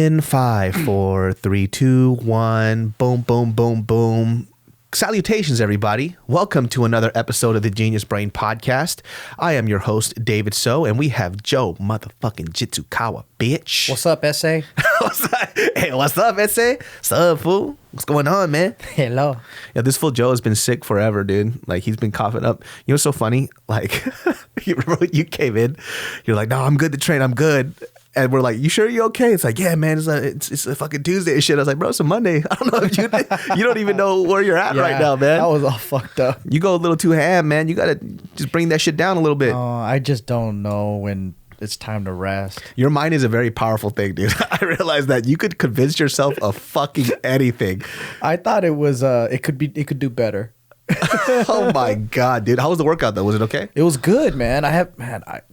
In 5, 4, 3, 2, 1. Boom, boom, boom, boom. Salutations, everybody. Welcome to another episode of the Genius Brain Podcast. I am your host, David So, and we have Joe motherfucking Jitsukawa, bitch. What's up, SA? Hey, what's up, SA? What's up, fool? What's going on, man? Hello. Yeah, this fool Joe has been sick forever, dude. Like, he's been coughing up. You know what's so funny? Like, you remember when you came in? You're like, no, I'm good to train. I'm good. And we're like, you sure you're okay? It's like, yeah, man, it's a fucking Tuesday and shit. I was like, bro, it's a Monday. I don't know if you don't even know where you're at right now, man. That was all fucked up. You go a little too ham, man. You got to just bring that shit down a little bit. I just don't know when it's time to rest. Your mind is a very powerful thing, dude. I realized that you could convince yourself of fucking anything. I thought it was, it could do better. Oh my God, dude. How was the workout though? Was it okay? It was good, man.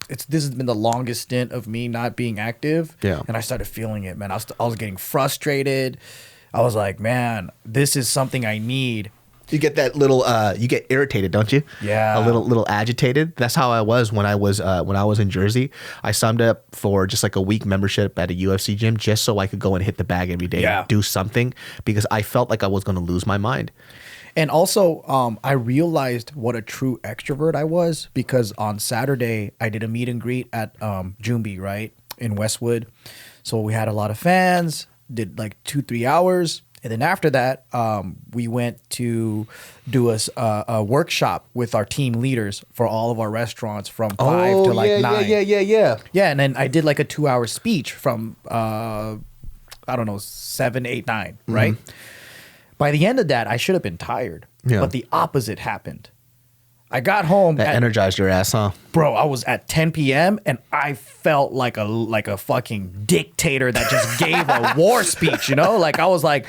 This has been the longest stint of me not being active. Yeah. And I started feeling it, man. I was getting frustrated. I was like, man, this is something I need. You get that little, you get irritated, don't you? Yeah. A little agitated. That's how I was when I was in Jersey. I signed up for just like a week membership at a UFC gym just so I could go and hit the bag every day and do something because I felt like I was going to lose my mind. And also, I realized what a true extrovert I was because on Saturday, I did a meet and greet at Jumbi, right, in Westwood. So we had a lot of fans, did like 2-3 hours. And then after that, we went to do a workshop with our team leaders for all of our restaurants from 5 to like 9. Yeah. Yeah, and then I did like a 2-hour speech from, 7, 8, 9, right? Mm-hmm. By the end of that, I should have been tired. Yeah. But the opposite happened. I got home. That energized your ass, huh? Bro, I was at 10 p.m. and I felt like a fucking dictator that just gave a war speech, you know? Like I was like,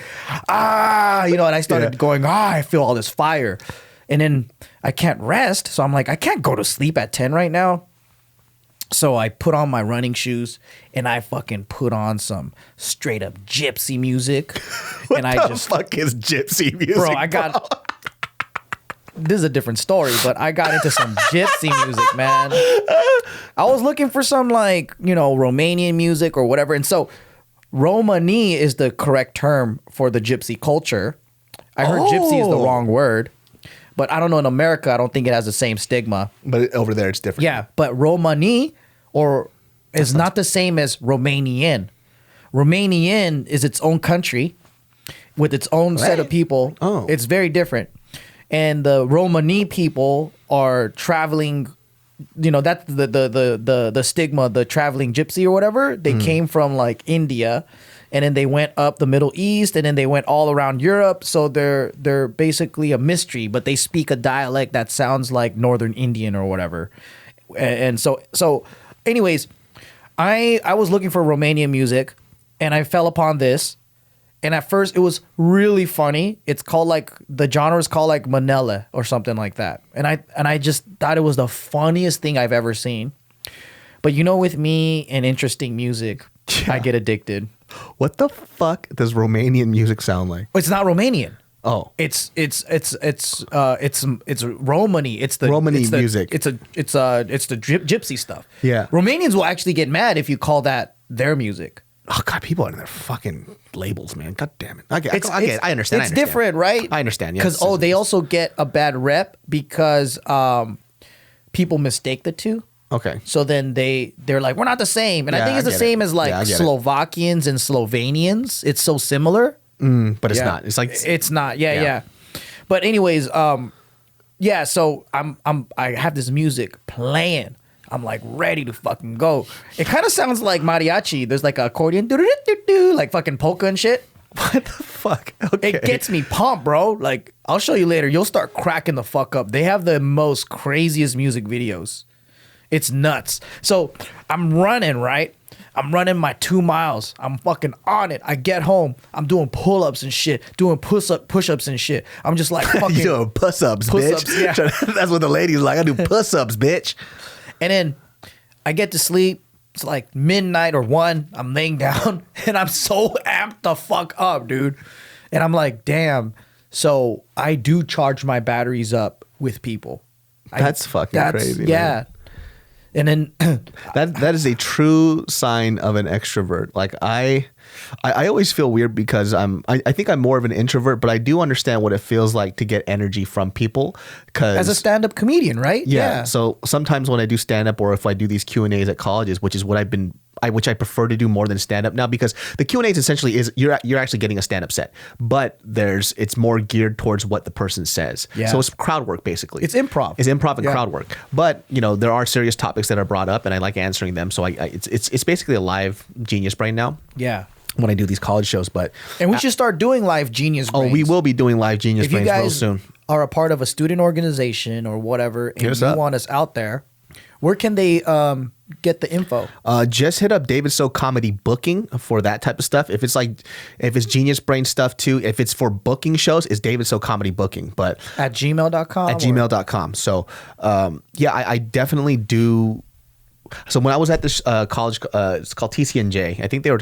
and I started going, I feel all this fire. And then I can't rest. So I'm like, I can't go to sleep at 10 right now. So I put on my running shoes and I fucking put on some straight up gypsy music. What the fuck is gypsy music? Bro, this is a different story, but I got into some gypsy music, man. I was looking for some Romanian music or whatever. And so Romani is the correct term for the gypsy culture. I heard gypsy is the wrong word. But I don't know, in America, I don't think it has the same stigma. But over there, it's different. Yeah, but Romani is not the same as Romanian. Romanian is its own country with its own set of people. Oh. It's very different. And the Romani people are traveling, that's the stigma, the traveling gypsy or whatever. They came from like India. And then they went up the Middle East, and then they went all around Europe. So they're basically a mystery, but they speak a dialect that sounds like Northern Indian or whatever. And so anyways, I was looking for Romanian music, and I fell upon this. And at first, it was really funny. It's called the genre is called like Manele or something like that. And I just thought it was the funniest thing I've ever seen. But with me and interesting music, I get addicted. What the fuck does Romanian music sound like? It's not Romanian. Oh, it's Romani. It's the Romani music. It's the gypsy stuff. Yeah. Romanians will actually get mad if you call that their music. Oh God, people are in their fucking labels, man. God damn it. I understand. It's different, right? I understand. Yeah. Because they also get a bad rep because people mistake the two. Okay. So then they're like, we're not the same. And I think it's the same as Slovakians and Slovenians. It's so similar. But it's not. It's like it's not. Yeah. But anyways, so I have this music playing. I'm like ready to fucking go. It kind of sounds like mariachi. There's like an accordion, like fucking polka and shit. What the fuck? Okay. It gets me pumped, bro. Like I'll show you later. You'll start cracking the fuck up. They have the most craziest music videos. It's nuts. So I'm running, right? I'm running my 2 miles. I'm fucking on it. I get home. I'm doing pull-ups and shit. Doing push-ups and shit. I'm just like fucking... You doing puss-ups, bitch. Yeah. That's what the ladies like. I do puss-ups, bitch. And then I get to sleep. It's like midnight or 1. I'm laying down. And I'm so amped the fuck up, dude. And I'm like, damn. So I do charge my batteries up with people. That's fucking crazy, yeah. man. And then that is a true sign of an extrovert. Like I always feel weird because I think I'm more of an introvert, but I do understand what it feels like to get energy from people. As a stand-up comedian, right? Yeah. So sometimes when I do stand-up, or if I do these Q&As at colleges, which is what which I prefer to do more than stand-up now, because the Q&As essentially is you're actually getting a stand-up set, but it's more geared towards what the person says. Yeah. So it's crowd work basically. It's improv. It's improv and crowd work. But there are serious topics that are brought up, and I like answering them. So it's basically a live Genius Brain now. Yeah. When I do these college shows, and we should start doing live Genius Brains. Oh, we will be doing live Genius Brains real soon. Are a part of a student organization or whatever, and you want us out there, where can they get the info? Just hit up DavidSoComedyBooking for that type of stuff. If it's Genius Brain stuff too, if it's for booking shows, it's DavidSoComedyBooking. But at gmail.com? At gmail.com. So I definitely do. So when I was at this college, it's called TCNJ. I think they were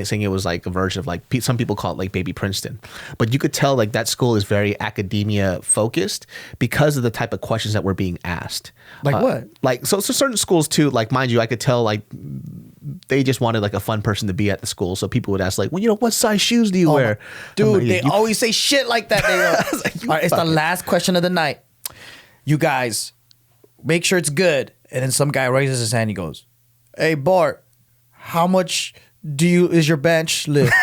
saying it was like a version of like some people call it like Baby Princeton, but you could tell like that school is very academia focused because of the type of questions that were being asked. Like what? Like so certain schools too. Like mind you, I could tell like they just wanted like a fun person to be at the school. So people would ask like, well, what size shoes do you wear? Dude, they always say shit like that. All right, it's the last question of the night. You guys, make sure it's good. And then some guy raises his hand. He goes, "Hey Bart, how much is your bench lift?"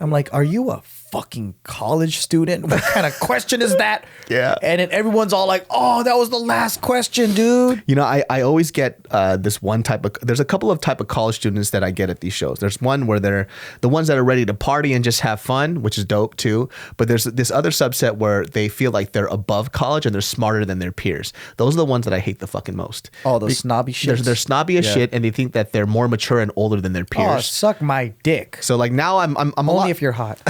I'm like, "Are you a fucking college student? What kind of question is that?" Yeah. And then everyone's all like, "Oh, that was the last question, dude." I always get this one type of. There's a couple of type of college students that I get at these shows. There's one where they're the ones that are ready to party and just have fun, which is dope too. But there's this other subset where they feel like they're above college and they're smarter than their peers. Those are the ones that I hate the fucking most. Oh, those snobby shit. They're snobby as shit, and they think that they're more mature and older than their peers. Oh, suck my dick. So like now I'm only if you're hot.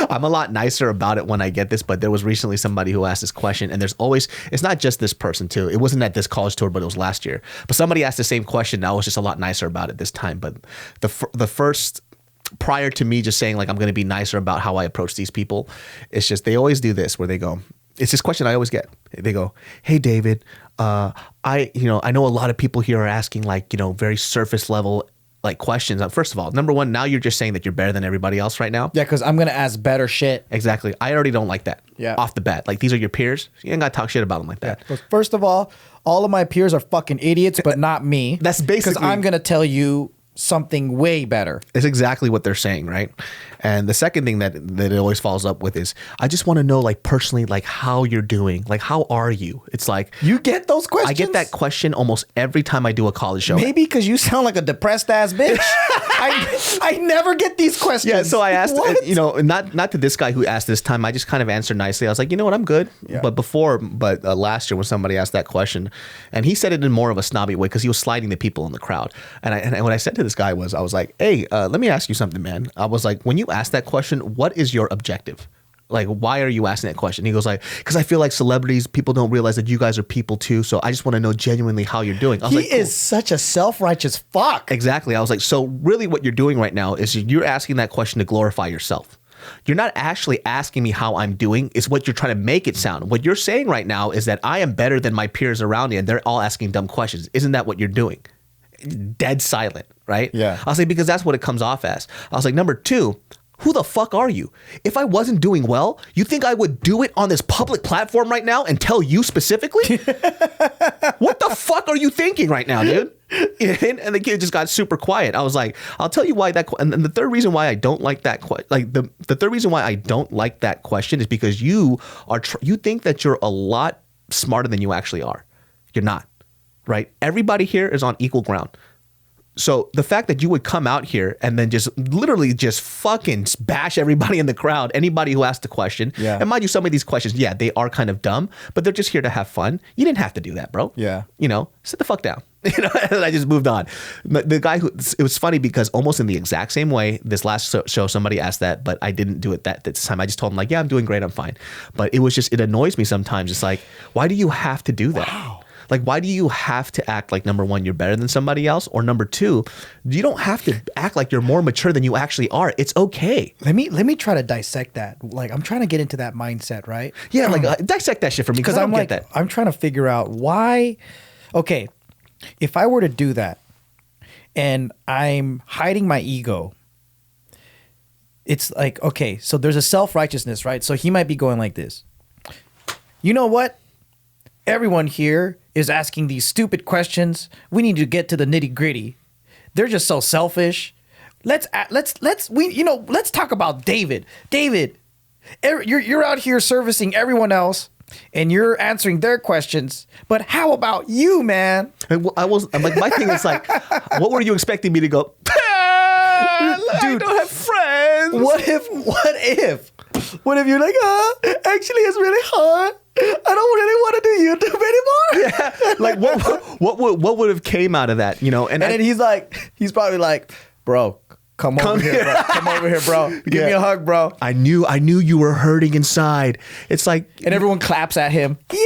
I'm a lot nicer about it when I get this, but there was recently somebody who asked this question, and it's not just this person too. It wasn't at this college tour, but it was last year. But somebody asked the same question, and I was just a lot nicer about it this time. But the first, prior to me just saying like I'm going to be nicer about how I approach these people, it's just they always do this where they go, it's this question I always get. They go, "Hey David, I know a lot of people here are asking like very surface level like questions." First of all, number one, now you're just saying that you're better than everybody else right now. Yeah, because I'm gonna ask better shit. Exactly. I already don't like that. Yeah. Off the bat, like these are your peers. You ain't gotta talk shit about them like that. Yeah. First of all of my peers are fucking idiots, but not me. That's basically because I'm gonna tell you something way better. It's exactly what they're saying, right? And the second thing that it always follows up with is, I just want to know, like personally, like how you're doing, like how are you? It's like you get those questions. I get that question almost every time I do a college show. Maybe because you sound like a depressed ass bitch. I never get these questions. Yeah, so I asked, not to this guy who asked this time. I just kind of answered nicely. I was like, you know what, I'm good. Yeah. But last year when somebody asked that question, and he said it in more of a snobby way because he was sliding the people in the crowd. And what I said to this guy was, I was like, "Hey, let me ask you something, man." I was like, when you ask that question, what is your objective? Like, why are you asking that question? He goes like, because I feel like celebrities, people don't realize that you guys are people too. So I just want to know genuinely how you're doing. I was he is such a self-righteous fuck. Exactly. I was like, so really what you're doing right now is you're asking that question to glorify yourself. You're not actually asking me how I'm doing. It's what you're trying to make it sound. What you're saying right now is that I am better than my peers around me and they're all asking dumb questions. Isn't that what you're doing? Dead silent, right? Yeah. I was like, because that's what it comes off as. I was like, number two, who the fuck are you? If I wasn't doing well, you think I would do it on this public platform right now and tell you specifically? What the fuck are you thinking right now, dude? And the kid just got super quiet. I was like, I'll tell you why that. And the third reason why I don't like that, the third reason why I don't like that question is because you think that you're a lot smarter than you actually are. You're not, right? Everybody here is on equal ground. So the fact that you would come out here and then just literally just fucking bash everybody in the crowd, anybody who asked the question. Yeah. And mind you, some of these questions, yeah, they are kind of dumb, but they're just here to have fun. You didn't have to do that, bro. Yeah. Sit the fuck down. And I just moved on. But the guy it was funny because almost in the exact same way, this last show, somebody asked that, but I didn't do it this time. I just told him like, yeah, I'm doing great. I'm fine. But it annoys me sometimes. It's like, why do you have to do that? Wow. Like, why do you have to act like, number one, you're better than somebody else? Or number two, you don't have to act like you're more mature than you actually are. It's okay. Let me try to dissect that. Like, I'm trying to get into that mindset, right? Yeah, like dissect that shit for me. Because I'm like, I'm trying to figure out why. Okay, if I were to do that and I'm hiding my ego, it's like, okay, so there's a self-righteousness, right? So he might be going like this. You know what? Everyone here is asking these stupid questions. We need to get to the nitty-gritty. They're just so selfish. Let's talk about David. David, you're out here servicing everyone else and you're answering their questions. But how about you, man? I'm like, my thing is like, what were you expecting me to go? Dude, I don't have friends. What if you're like, actually it's really hard. I don't really want to do YouTube anymore. Yeah. Like what would have came out of that, you know? And then he's probably like, bro, come over here, bro. Come over here, bro. Give me a hug, bro. I knew you were hurting inside. It's like, and everyone claps at him. Yay!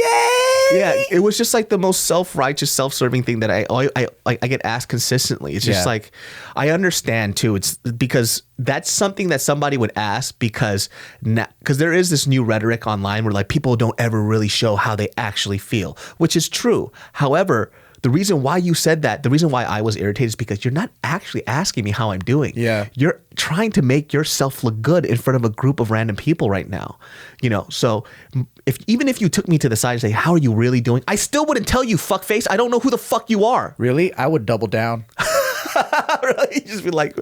Yeah, it was just like the most self-righteous, self-serving thing that I get asked consistently. It's just like, I understand too. It's because that's something that somebody would ask because there is this new rhetoric online where like people don't ever really show how they actually feel, which is true. However, the reason why you said that, the reason why I was irritated is because you're not actually asking me how I'm doing. Yeah. You're trying to make yourself look good in front of a group of random people right now. You know, so even if you took me to the side and say, how are you really doing? I still wouldn't tell you, fuckface. I don't know who the fuck you are. Really? I would double down. Really? Just be like,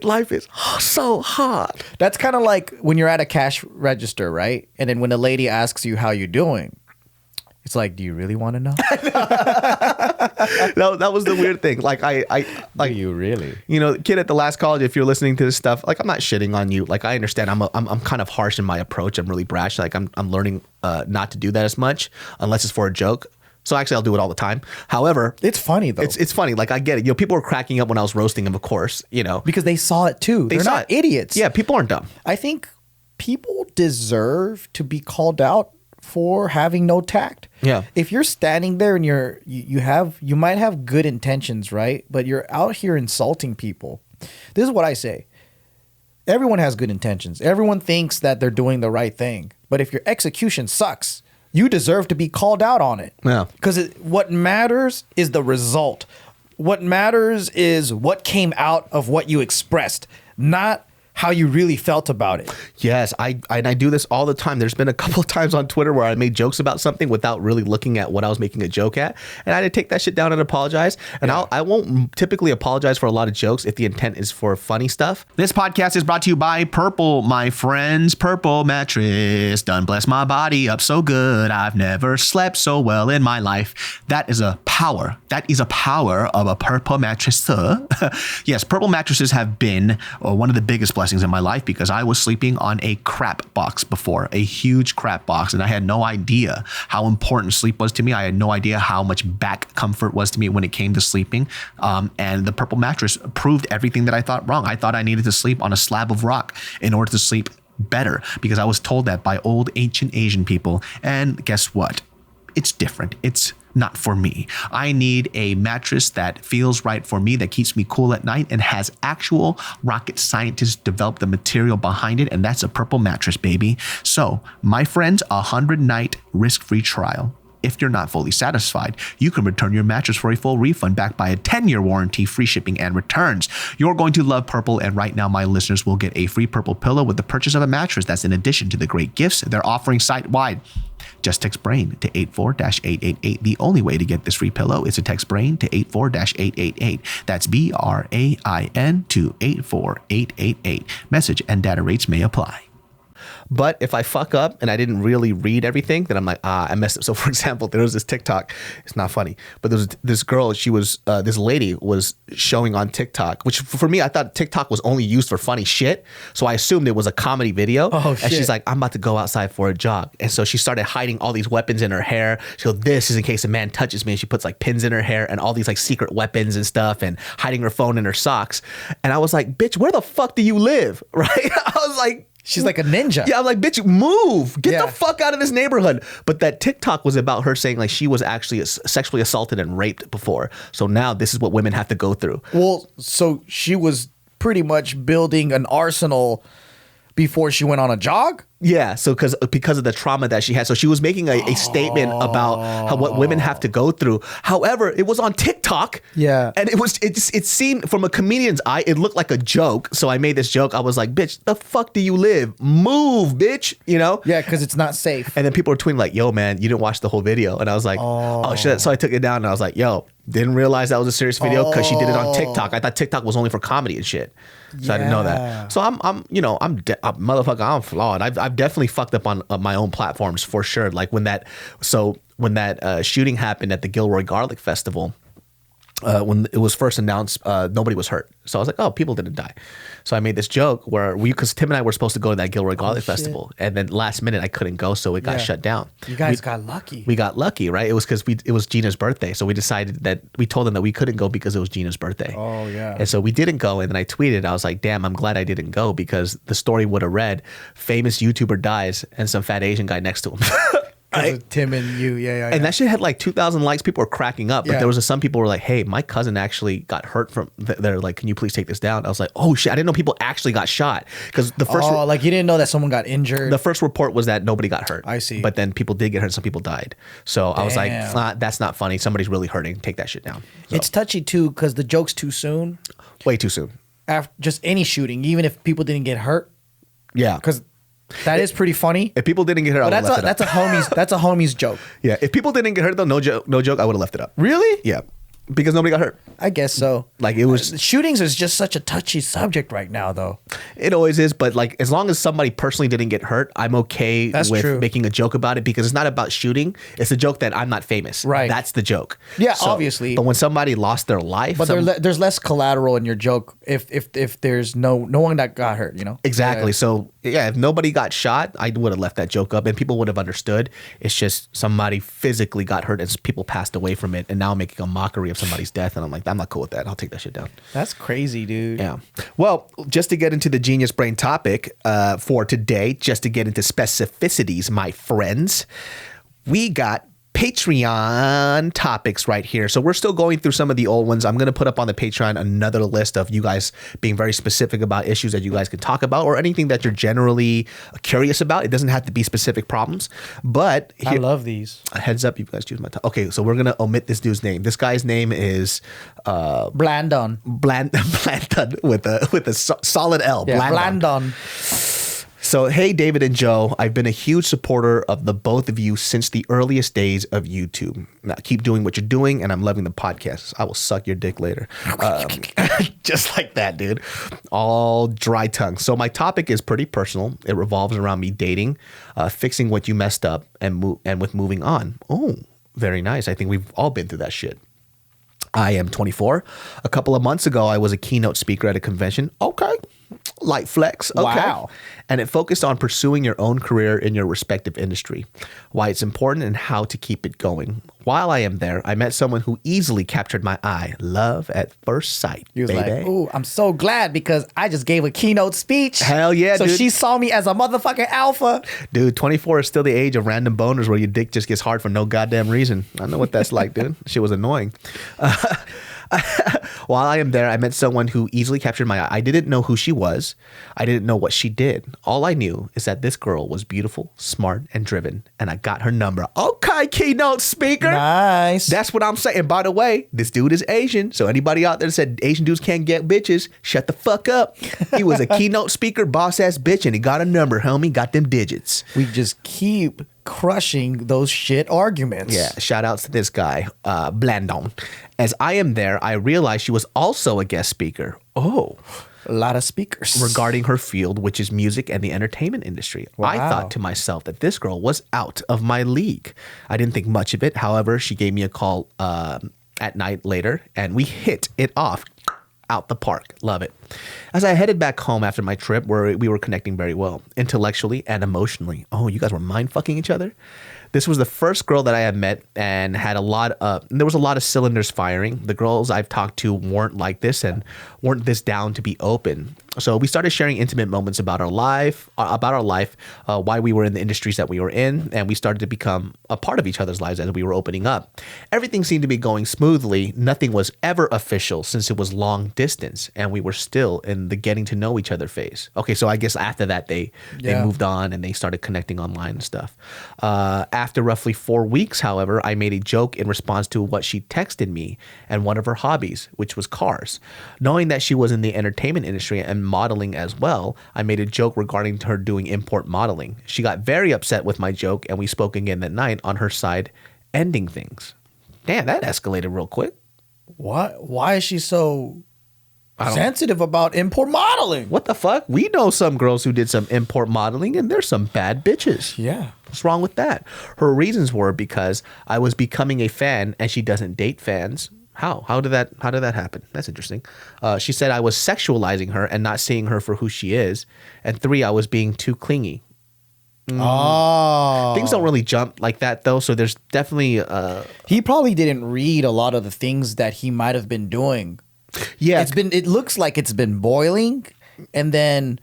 life is so hard. That's kind of like when you're at a cash register, right? And then when the lady asks you how you're doing, it's like, do you really want to know? No, that was the weird thing. Like do you really? You know, kid at the last college, if you're listening to this stuff, like I'm not shitting on you. Like I understand I'm kind of harsh in my approach. I'm really brash. Like I'm learning not to do that as much unless it's for a joke. So actually I'll do it all the time. However, it's funny though. It's funny. Like I get it. You know, people were cracking up when I was roasting him, of course, you know. Because they saw it too. They're not idiots. Yeah, people aren't dumb. I think people deserve to be called out for having no tact. Yeah. If you're standing there and you might have good intentions, right? But you're out here insulting people. This is what I say. Everyone has good intentions. Everyone thinks that they're doing the right thing. But if your execution sucks, you deserve to be called out on it. Yeah. Because what matters is the result. What matters is what came out of what you expressed, not how you really felt about it. Yes, I do this all the time. There's been a couple of times on Twitter where I made jokes about something without really looking at what I was making a joke at. And I had to take that shit down and apologize. And I won't typically apologize for a lot of jokes if the intent is for funny stuff. This podcast is brought to you by Purple, my friends. Purple mattress done bless my body up so good. I've never slept so well in my life. That is a power. That is a power of a Purple mattress. Yes, Purple mattresses have been one of the biggest blessings in my life because I was sleeping on a crap box before, a huge crap box, and I had no idea how important sleep was to me. I had no idea how much back comfort was to me when it came to sleeping. And the Purple mattress proved everything that I thought wrong. I thought I needed to sleep on a slab of rock in order to sleep better because I was told that by old ancient Asian people. And guess what? It's different. It's not for me. I need a mattress that feels right for me, that keeps me cool at night and has actual rocket scientists develop the material behind it. And that's a Purple mattress, baby. So my friends, 100-night risk-free trial. If you're not fully satisfied, you can return your mattress for a full refund backed by a 10-year warranty, free shipping, and returns. You're going to love Purple, and right now my listeners will get a free Purple pillow with the purchase of a mattress. That's in addition to the great gifts they're offering site-wide. Just text BRAIN to 84-888. The only way to get this free pillow is to text BRAIN to 84-888. That's BRAIN to 84888. Message and data rates may apply. But if I fuck up and I didn't really read everything, then I'm like, I messed up. So for example, there was this TikTok. It's not funny, but there was this girl. She was, this lady was showing on TikTok, which for me, I thought TikTok was only used for funny shit. So I assumed it was a comedy video. Oh, shit. And she's like, I'm about to go outside for a jog. And so she started hiding all these weapons in her hair. She goes, this is in case a man touches me. And she puts like pins in her hair and all these like secret weapons and stuff and hiding her phone in her socks. And I was like, bitch, where the fuck do you live? Right? I was like, she's like a ninja. Yeah, I'm like, bitch, move. Get the fuck out of this neighborhood. But that TikTok was about her saying like she was actually sexually assaulted and raped before. So now this is what women have to go through. Well, so she was pretty much building an arsenal before she went on a jog? Yeah, so because of the trauma that she had, so she was making a statement about what women have to go through. However, it was on TikTok. Yeah, and it seemed from a comedian's eye, it looked like a joke. So I made this joke. I was like, "Bitch, the fuck do you live? Move, bitch!" You know? Yeah, because it's not safe. And then people were tweeting like, "Yo, man, you didn't watch the whole video," and I was like, "Oh shit!" So I took it down and I was like, "Yo." Didn't realize that was a serious video because she did it on TikTok. I thought TikTok was only for comedy and shit, so I didn't know that. So I'm motherfucker. I'm flawed. I've definitely fucked up on my own platforms for sure. Like when that shooting happened at the Gilroy Garlic Festival. When it was first announced, nobody was hurt. So I was like, oh, people didn't die. So I made this joke where because Tim and I were supposed to go to that Gilroy Garlic Festival. And then last minute I couldn't go. So it got shut down. You guys got lucky. We got lucky, right? It was because it was Gina's birthday. So we decided that we told them that we couldn't go because it was Gina's birthday. Oh, yeah. And so we didn't go. And then I tweeted, I was like, damn, I'm glad I didn't go because the story would have read, famous YouTuber dies and some fat Asian guy next to him. Right? Tim and you, And that shit had like 2,000 likes. People were cracking up, but Yeah. there was some people were like, "Hey, my cousin actually got hurt from." They're like, "Can you please take this down?" I was like, "Oh shit!" I didn't know people actually got shot because the first. like you didn't know that someone got injured. The first report was that nobody got hurt. I see. But then people did get hurt. Some people died. So I was like, "That's not funny. Somebody's really hurting. Take that shit down." So, It's touchy too because the joke's too soon. way too soon. After just any shooting, even if people didn't get hurt, Yeah, because that is pretty funny. if people didn't get hurt, I But would have left it up. that's a homie's joke. Yeah, if people didn't get hurt though, no joke, I would have left it up. Really? Yeah, because nobody got hurt. I guess so. Like it was. Shootings is just such a touchy subject right now, though. It always is, but like as long as somebody personally didn't get hurt, I'm okay That's with true. making a joke about it because it's not about shooting. It's a joke that I'm not famous. Right. That's the joke. Yeah, obviously. But when somebody lost their life, But there's less collateral in your joke if there's no one that got hurt, you know? exactly. Yeah. So yeah, if nobody got shot, I would have left that joke up and people would have understood. It's just somebody physically got hurt and people passed away from it, and now I'm making a mockery of somebody's death, and I'm like, I'm not cool with that. I'll take that shit down. That's crazy, dude. Yeah. Well, just to get into the Genius Brain topic for today, just to get into specificities, my friends, we got Patreon topics right here. So we're still going through some of the old ones. I'm going to put up on the Patreon another list of you guys being very specific about issues that you guys can talk about or anything that you're generally curious about. It doesn't have to be specific problems, but here, I love these. a heads up, you guys choose my Okay, so we're going to omit this dude's name. This guy's name is Blandon. Blandon with a solid L. Yeah, Blandon. Blandon. So, hey, David and Joe, I've been a huge supporter of the both of you since the earliest days of YouTube. Now, keep doing what you're doing, and I'm loving the podcast. I will suck your dick later. Just like that, dude. All dry tongue. So, my topic is pretty personal. It revolves around me dating, fixing what you messed up, and with moving on. Oh, very nice. I think we've all been through that shit. I am 24. A couple of months ago, I was a keynote speaker at a convention. Okay. Light flex. Okay. Wow. And it focused on pursuing your own career in your respective industry, why it's important and how to keep it going. While I am there, I met someone who easily captured my eye. Love at first sight. He was baby. like, ooh, I'm so glad because I just gave a keynote speech. Hell yeah, so dude. she saw me as a motherfucking alpha. Dude, 24 is still the age of random boners where your dick just gets hard for no goddamn reason. I know what that's like, dude. Shit was annoying. While I am there, I met someone who easily captured my eye. I didn't know who she was. I didn't know what she did. All I knew is that this girl was beautiful, smart, and driven. And I got her number. Okay, keynote speaker. Nice. That's what I'm saying. By the way, this dude is Asian. So anybody out there that said Asian dudes can't get bitches, shut the fuck up. He was a keynote speaker, boss ass bitch, and he got a number, homie. Got them digits. We just keep crushing those shit arguments. Yeah, shout outs to this guy, Blandon. As I am there, I realized she was also a guest speaker. Oh. A lot of speakers. Regarding her field, which is music and the entertainment industry. Wow. I thought to myself that this girl was out of my league. I didn't think much of it. However, she gave me a call at night later, and we hit it off. Out the park. Love it. As I headed back home after my trip, where we were connecting very well, intellectually and emotionally. Oh, you guys were mind fucking each other? This was the first girl that I had met and had there was a lot of cylinders firing. The girls I've talked to weren't like this and weren't this down to be open. So we started sharing intimate moments about our life, why we were in the industries that we were in, and we started to become a part of each other's lives as we were opening up. Everything seemed to be going smoothly. Nothing was ever official since it was long distance, and we were still in the getting to know each other phase. Okay, so I guess after that they moved on and they started connecting online and stuff. After roughly 4 weeks, however, I made a joke in response to what she texted me and one of her hobbies, which was cars. Knowing that she was in the entertainment industry and modeling as well, I made a joke regarding her doing import modeling. She got very upset with my joke, and we spoke again that night, on her side ending things. Damn, that escalated real quick. What? Why is she so sensitive about import modeling? What the fuck? We know some girls who did some import modeling, and there's some bad bitches. Yeah. What's wrong with that? Her reasons were because I was becoming a fan and she doesn't date fans. How did that happen? That's interesting. She said I was sexualizing her and not seeing her for who she is. And 3, I was being too clingy. Oh. Things don't really jump like that though, so there's definitely he probably didn't read a lot of the things that he might have been doing. Yeah. It looks like it's been boiling, and then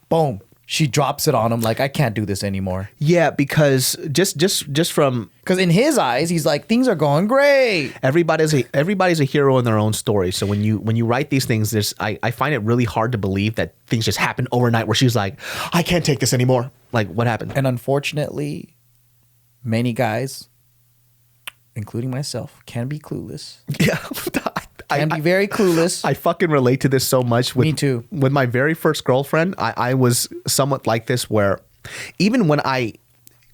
boom, she drops it on him like, I can't do this anymore. Yeah, because just from, because in his eyes, he's like, things are going great. Everybody's a hero in their own story. So when you write these things, I find it really hard to believe that things just happen overnight where she's like, I can't take this anymore. Like, what happened? And unfortunately, many guys, including myself, can be clueless. Yeah. Can be very clueless. I fucking relate to this so much. Me too. With my very first girlfriend, I was somewhat like this, where even when I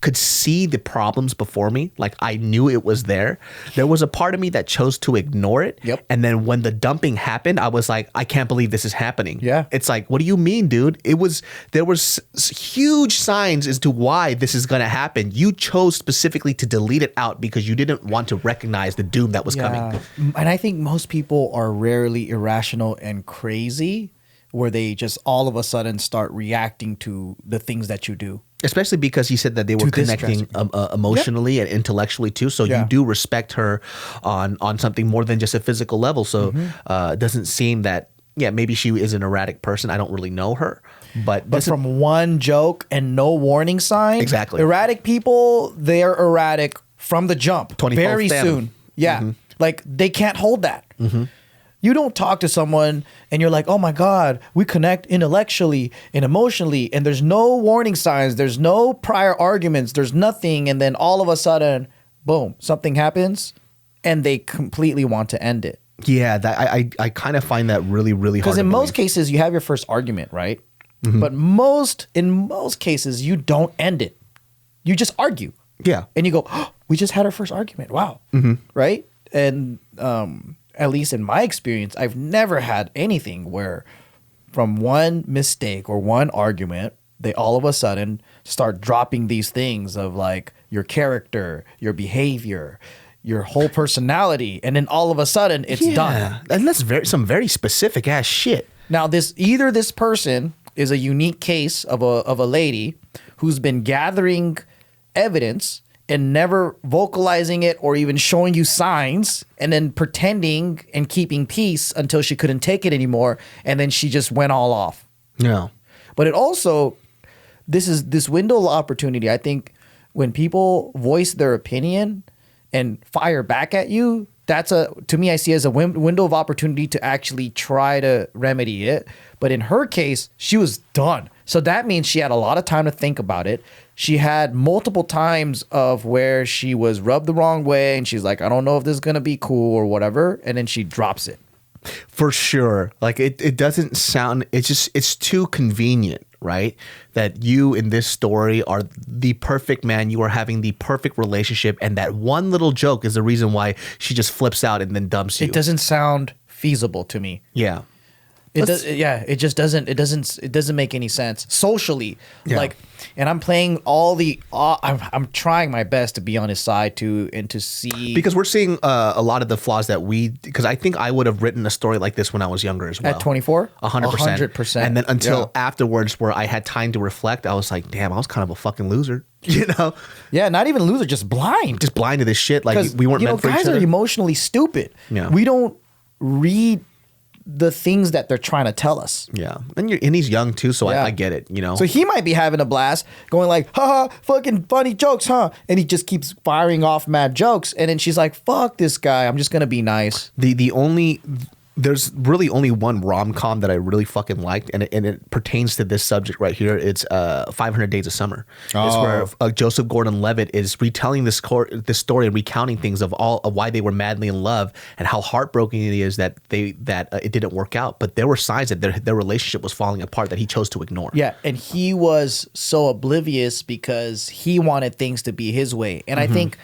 could see the problems before me, like I knew it was there was a part of me that chose to ignore it. Yep. And then when the dumping happened, I was like, I can't believe this is happening. Yeah. It's like, what do you mean, dude? There was huge signs as to why this is going to happen. You chose specifically to delete it out because you didn't want to recognize the doom that was coming. And I think most people are rarely irrational and crazy, where they just all of a sudden start reacting to the things that you do. Especially because he said that they were connecting emotionally and intellectually too. So you do respect her on something more than just a physical level. So it doesn't seem that, maybe she is an erratic person. I don't really know her. But from one joke and no warning sign. Exactly. Erratic people, they're erratic from the jump. Very soon. Yeah. Like they can't hold that. You don't talk to someone and you're like, oh my God, we connect intellectually and emotionally, and there's no warning signs, there's no prior arguments, there's nothing. And then all of a sudden, boom, something happens and they completely want to end it. Yeah, I kind of find that really, really hard. Because in most cases, you have your first argument, right? But in most cases, you don't end it. You just argue. Yeah. And you go, oh, we just had our first argument. Wow. Right? And at least in my experience, I've never had anything where from one mistake or one argument, they all of a sudden start dropping these things of like your character, your behavior, your whole personality, and then all of a sudden it's done. And that's some very specific ass shit. Now this person is a unique case of a lady who's been gathering evidence and never vocalizing it or even showing you signs, and then pretending and keeping peace until she couldn't take it anymore, and then she just went all off. Yeah. But it also, this window of opportunity, I think when people voice their opinion and fire back at you, to me, I see as a window of opportunity to actually try to remedy it. But in her case, she was done. So that means she had a lot of time to think about it. She had multiple times of where she was rubbed the wrong way and she's like, I don't know if this is going to be cool or whatever. And then she drops it. For sure. Like it doesn't sound, it's too convenient, right? That you in this story are the perfect man. You are having the perfect relationship. And that one little joke is the reason why she just flips out and then dumps you. It doesn't sound feasible to me. Yeah. It just doesn't make any sense socially. Yeah. Like, and I'm playing I'm trying my best to be on his side and to see, because we're seeing a lot of the flaws that because I think I would have written a story like this when I was younger as well. At 24? 100%. And then until afterwards, where I had time to reflect, I was like, damn, I was kind of a fucking loser, you know? Yeah, not even loser, just blind. Just blind to this shit. Like we weren't meant for each other. Guys are emotionally stupid. Yeah. We don't read the things that they're trying to tell us. Yeah. And he's young too, so I get it, you know? So he might be having a blast going like, haha, fucking funny jokes, huh? And he just keeps firing off mad jokes. And then she's like, fuck this guy. I'm just going to be nice. The There's really only one rom-com that I really fucking liked, and it pertains to this subject right here. It's 500 Days of Summer. It's where Joseph Gordon-Levitt is retelling this story and recounting things of why they were madly in love and how heartbroken it is that it didn't work out. But there were signs that their relationship was falling apart that he chose to ignore. Yeah, and he was so oblivious because he wanted things to be his way. And I think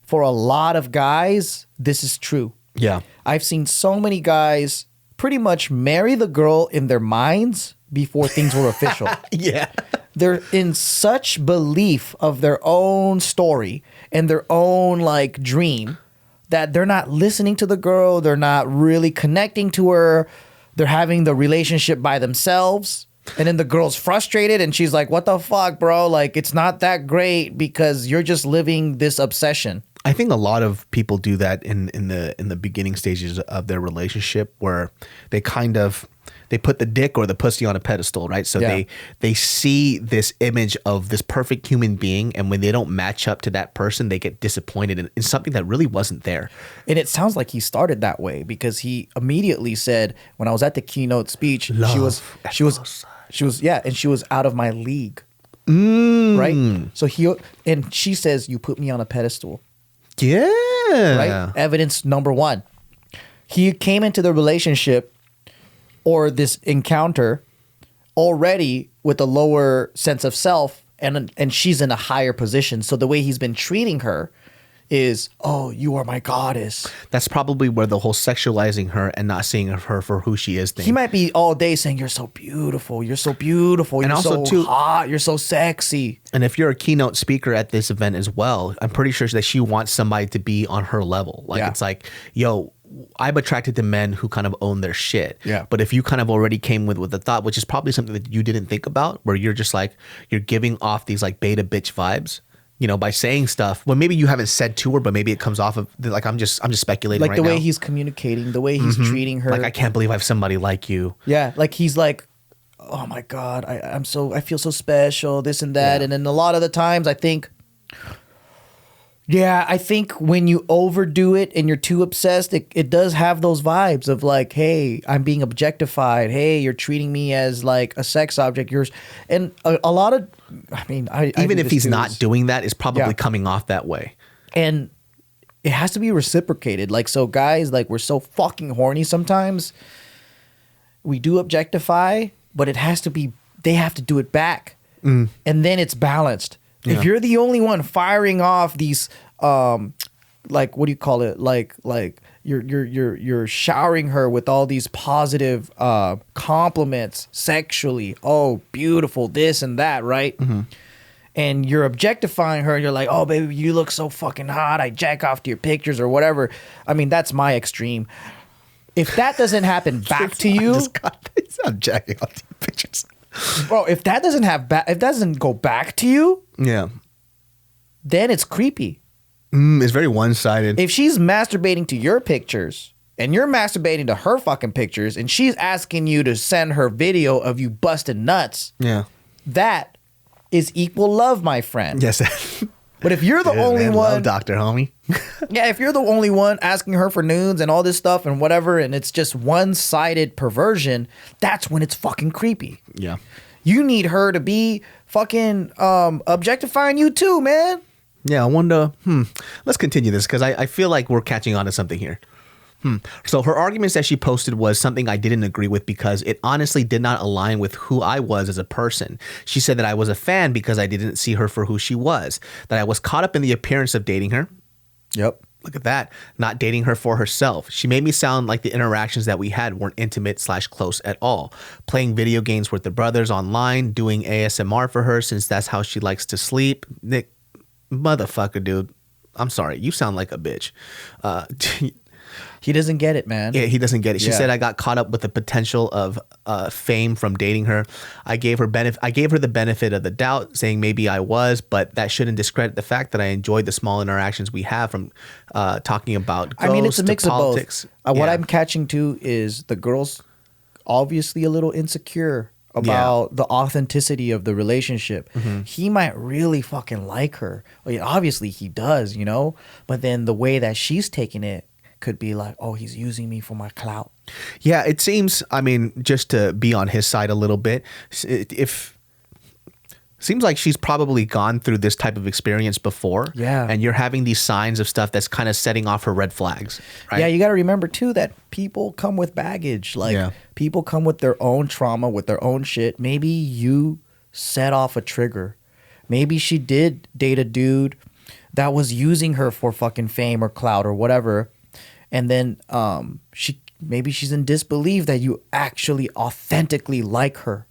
for a lot of guys, this is true. Yeah. I've seen so many guys pretty much marry the girl in their minds before things were official. Yeah. They're in such belief of their own story and their own like dream that they're not listening to the girl. They're not really connecting to her. They're having the relationship by themselves. And then the girl's frustrated and she's like, what the fuck, bro? Like, it's not that great because you're just living this obsession. I think a lot of people do that in the beginning stages of their relationship, where they put the dick or the pussy on a pedestal, right? So they see this image of this perfect human being, and when they don't match up to that person, they get disappointed in something that really wasn't there. And it sounds like he started that way because he immediately said, when I was at the keynote speech, she was out of my league. Right? So she says, you put me on a pedestal. Yeah. Right? Evidence number one. He came into the relationship or this encounter already with a lower sense of self, and she's in a higher position. So the way he's been treating her is, oh, you are my goddess. That's probably where the whole sexualizing her and not seeing her for who she is thing. He might be all day saying, you're so beautiful, you're so beautiful, you're so hot, you're so sexy. And if you're a keynote speaker at this event as well, I'm pretty sure that she wants somebody to be on her level. Like, it's like, yo, I'm attracted to men who kind of own their shit. Yeah. But if you kind of already came with the thought, which is probably something that you didn't think about, where you're just like, you're giving off these like beta bitch vibes, you know, by saying stuff. Well, maybe you haven't said to her, but maybe it comes off of like, I'm just speculating like right the way now. he's communicating, the way he's treating her. Like, I can't believe I have somebody like you. Yeah. Like he's like, oh my God, I feel so special, this and that. Yeah. And then a lot of the times I think when you overdo it and you're too obsessed, it does have those vibes of like, hey, I'm being objectified. Hey, you're treating me as like a sex object. And a lot of, even if he's not doing that, it's probably coming off that way. And it has to be reciprocated. Like, so guys, like, we're so fucking horny sometimes. We do objectify, but it has to be, they have to do it back. And then it's balanced. Yeah. If you're the only one firing off these, like, what do you call it? Like you're showering her with all these positive compliments sexually. Oh, beautiful, this and that, right? And you're objectifying her. And you're like, oh, baby, you look so fucking hot. I jack off to your pictures or whatever. I mean, that's my extreme. If that doesn't happen back to you, I'm jacking off to your pictures. Bro, if that doesn't go back to you, then it's creepy. It's very one-sided. If she's masturbating to your pictures and you're masturbating to her fucking pictures and she's asking you to send her video of you busting nuts, that is equal love, my friend. Yes. But if you're the only one, love doctor, homie. If you're the only one asking her for nudes and all this stuff and whatever, and it's just one-sided perversion, that's when it's fucking creepy. Yeah. You need her to be fucking objectifying you too, man. Yeah, I wonder, let's continue this because I feel like we're catching on to something here. So her arguments that she posted was something I didn't agree with because it honestly did not align with who I was as a person. She said that I was a fan because I didn't see her for who she was, that I was caught up in the appearance of dating her. Yep. Look at that. Not dating her for herself. She made me sound like the interactions that we had weren't intimate/close at all. Playing video games with the brothers online, doing ASMR for her since that's how she likes to sleep. Nick, motherfucker, dude. I'm sorry. You sound like a bitch. He doesn't get it, man. Yeah, he doesn't get it. She said I got caught up with the potential of fame from dating her. I gave her the benefit of the doubt, saying maybe I was, but that shouldn't discredit the fact that I enjoyed the small interactions we have from talking about ghosts it's a mix to politics. Of both. What I'm catching too is the girl's obviously a little insecure about the authenticity of the relationship. He might really fucking like her. Well, obviously he does, you know? But then the way that she's taking it could be like, oh, he's using me for my clout. Yeah, it seems, I mean, just to be on his side a little bit, seems like she's probably gone through this type of experience before. Yeah. And you're having these signs of stuff that's kind of setting off her red flags. Right? Yeah, you got to remember too that people come with baggage. Like people come with their own trauma, with their own shit. Maybe you set off a trigger. Maybe she did date a dude that was using her for fucking fame or clout or whatever. And then maybe she's in disbelief that you actually authentically like her.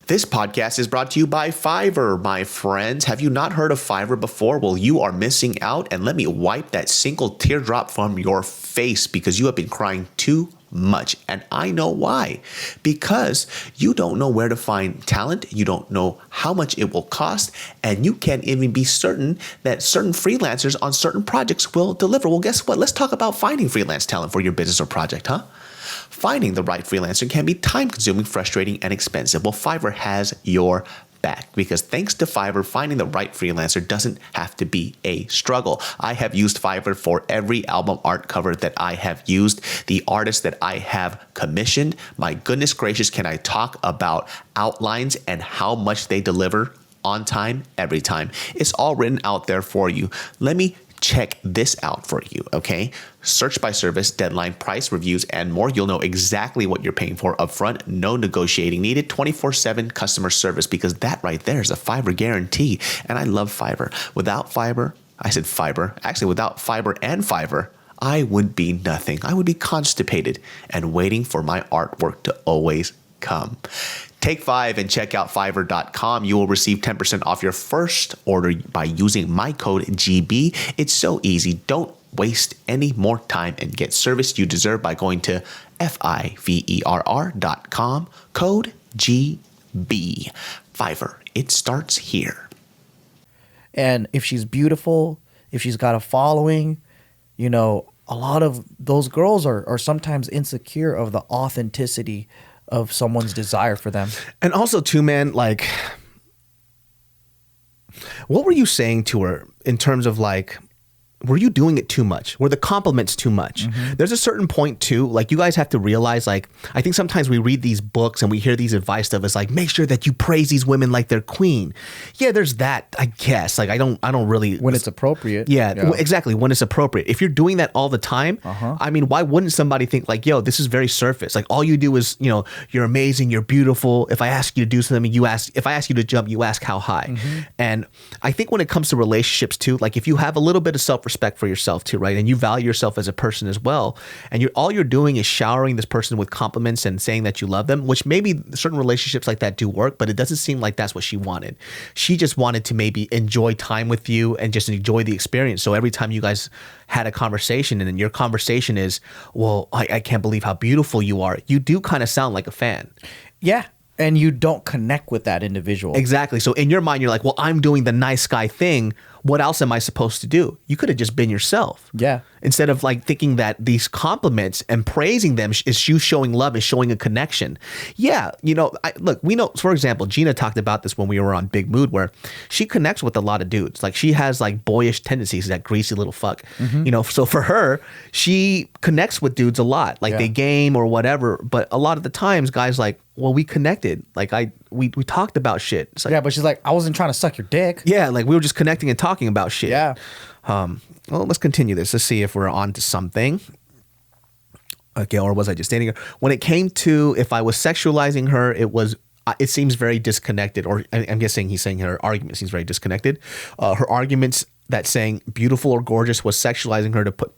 This podcast is brought to you by FIVERR, my friends. Have you not heard of FIVERR before? Well, you are missing out, and let me wipe that single teardrop from your face because you have been crying too much. And I know why. Because you don't know where to find talent, you don't know how much it will cost, and you can't even be certain that certain freelancers on certain projects will deliver. Well, guess what? Let's talk about finding freelance talent for your business or project, huh? Finding the right freelancer can be time-consuming, frustrating, and expensive. Well, FIVERR has your back because thanks to FIVERR, finding the right freelancer doesn't have to be a struggle. I have used FIVERR for every album art cover that I have used, the artists that I have commissioned. My goodness gracious, can I talk about outlines and how much they deliver on time, every time? It's all written out there for you. Let me check this out for you, okay? Search by service, deadline, price, reviews, and more. You'll know exactly what you're paying for upfront. No negotiating needed. 24/7 customer service, because that right there is a FIVERR guarantee. And I love FIVERR. Without FIVERR, I said FIVERR. Actually, without FIVERR and FIVERR, I would be nothing. I would be constipated and waiting for my artwork to always come. Take 5 and check out FIVERR.com. You will receive 10% off your first order by using my code GB. It's so easy. Don't waste any more time and get service you deserve by going to FIVERR.com, code GB. FIVERR. It starts here. And if she's beautiful, if she's got a following, you know, a lot of those girls are sometimes insecure of the authenticity of someone's desire for them. And also too, man, like, what were you saying to her in terms of like, were you doing it too much? Were the compliments too much? Mm-hmm. There's a certain point too, like you guys have to realize, like, I think sometimes we read these books and we hear these advice of us like, make sure that you praise these women like they're queen. Yeah, there's that, I guess. Like I don't really. When it's appropriate. Yeah, exactly. When it's appropriate. If you're doing that all the time, I mean, why wouldn't somebody think like, yo, this is very surface. Like all you do is, you know, you're amazing, you're beautiful. If I ask you to do something, if I ask you to jump, you ask how high. Mm-hmm. And I think when it comes to relationships too, like if you have a little bit of self-respect for yourself too, right? And you value yourself as a person as well. And all you're doing is showering this person with compliments and saying that you love them, which maybe certain relationships like that do work, but it doesn't seem like that's what she wanted. She just wanted to maybe enjoy time with you and just enjoy the experience. So every time you guys had a conversation and then your conversation is, well, I can't believe how beautiful you are. You do kind of sound like a fan. Yeah. And you don't connect with that individual. Exactly. So in your mind, you're like, well, I'm doing the nice guy thing. What else am I supposed to do? You could have just been yourself. Yeah. Instead of like thinking that these compliments and praising them is you showing love and showing a connection. Yeah. You know, look, we know, for example, Gina talked about this when we were on Big Mood, where she connects with a lot of dudes. Like she has like boyish tendencies, that greasy little fuck, you know? So for her, she connects with dudes a lot, like they game or whatever. But a lot of the times guys like, well, we connected. Like we talked about shit. It's like, yeah, but she's like, I wasn't trying to suck your dick. Yeah, like we were just connecting and talking about shit. Yeah. Well, let's continue this. Let's see if we're on to something. Okay, or was I just dating her? When it came to if I was sexualizing her, it seems very disconnected. Or I'm guessing he's saying her argument seems very disconnected. Her arguments that saying beautiful or gorgeous was sexualizing her to put.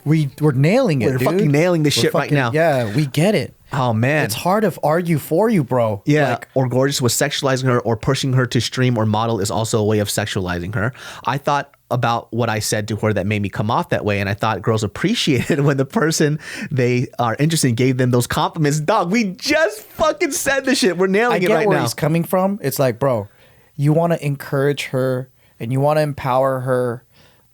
We're nailing it, We're dude. fucking nailing this shit right now. Yeah, we get it. Oh man, it's hard to argue for you, bro. Yeah, like, or gorgeous was sexualizing her, or pushing her to stream or model is also a way of sexualizing her. I thought about what I said to her that made me come off that way, and I thought girls appreciated when the person they are interested in gave them those compliments. Dog, we just fucking said this shit. We're nailing it right now. I get where he's coming from. It's like, bro, you want to encourage her and you want to empower her,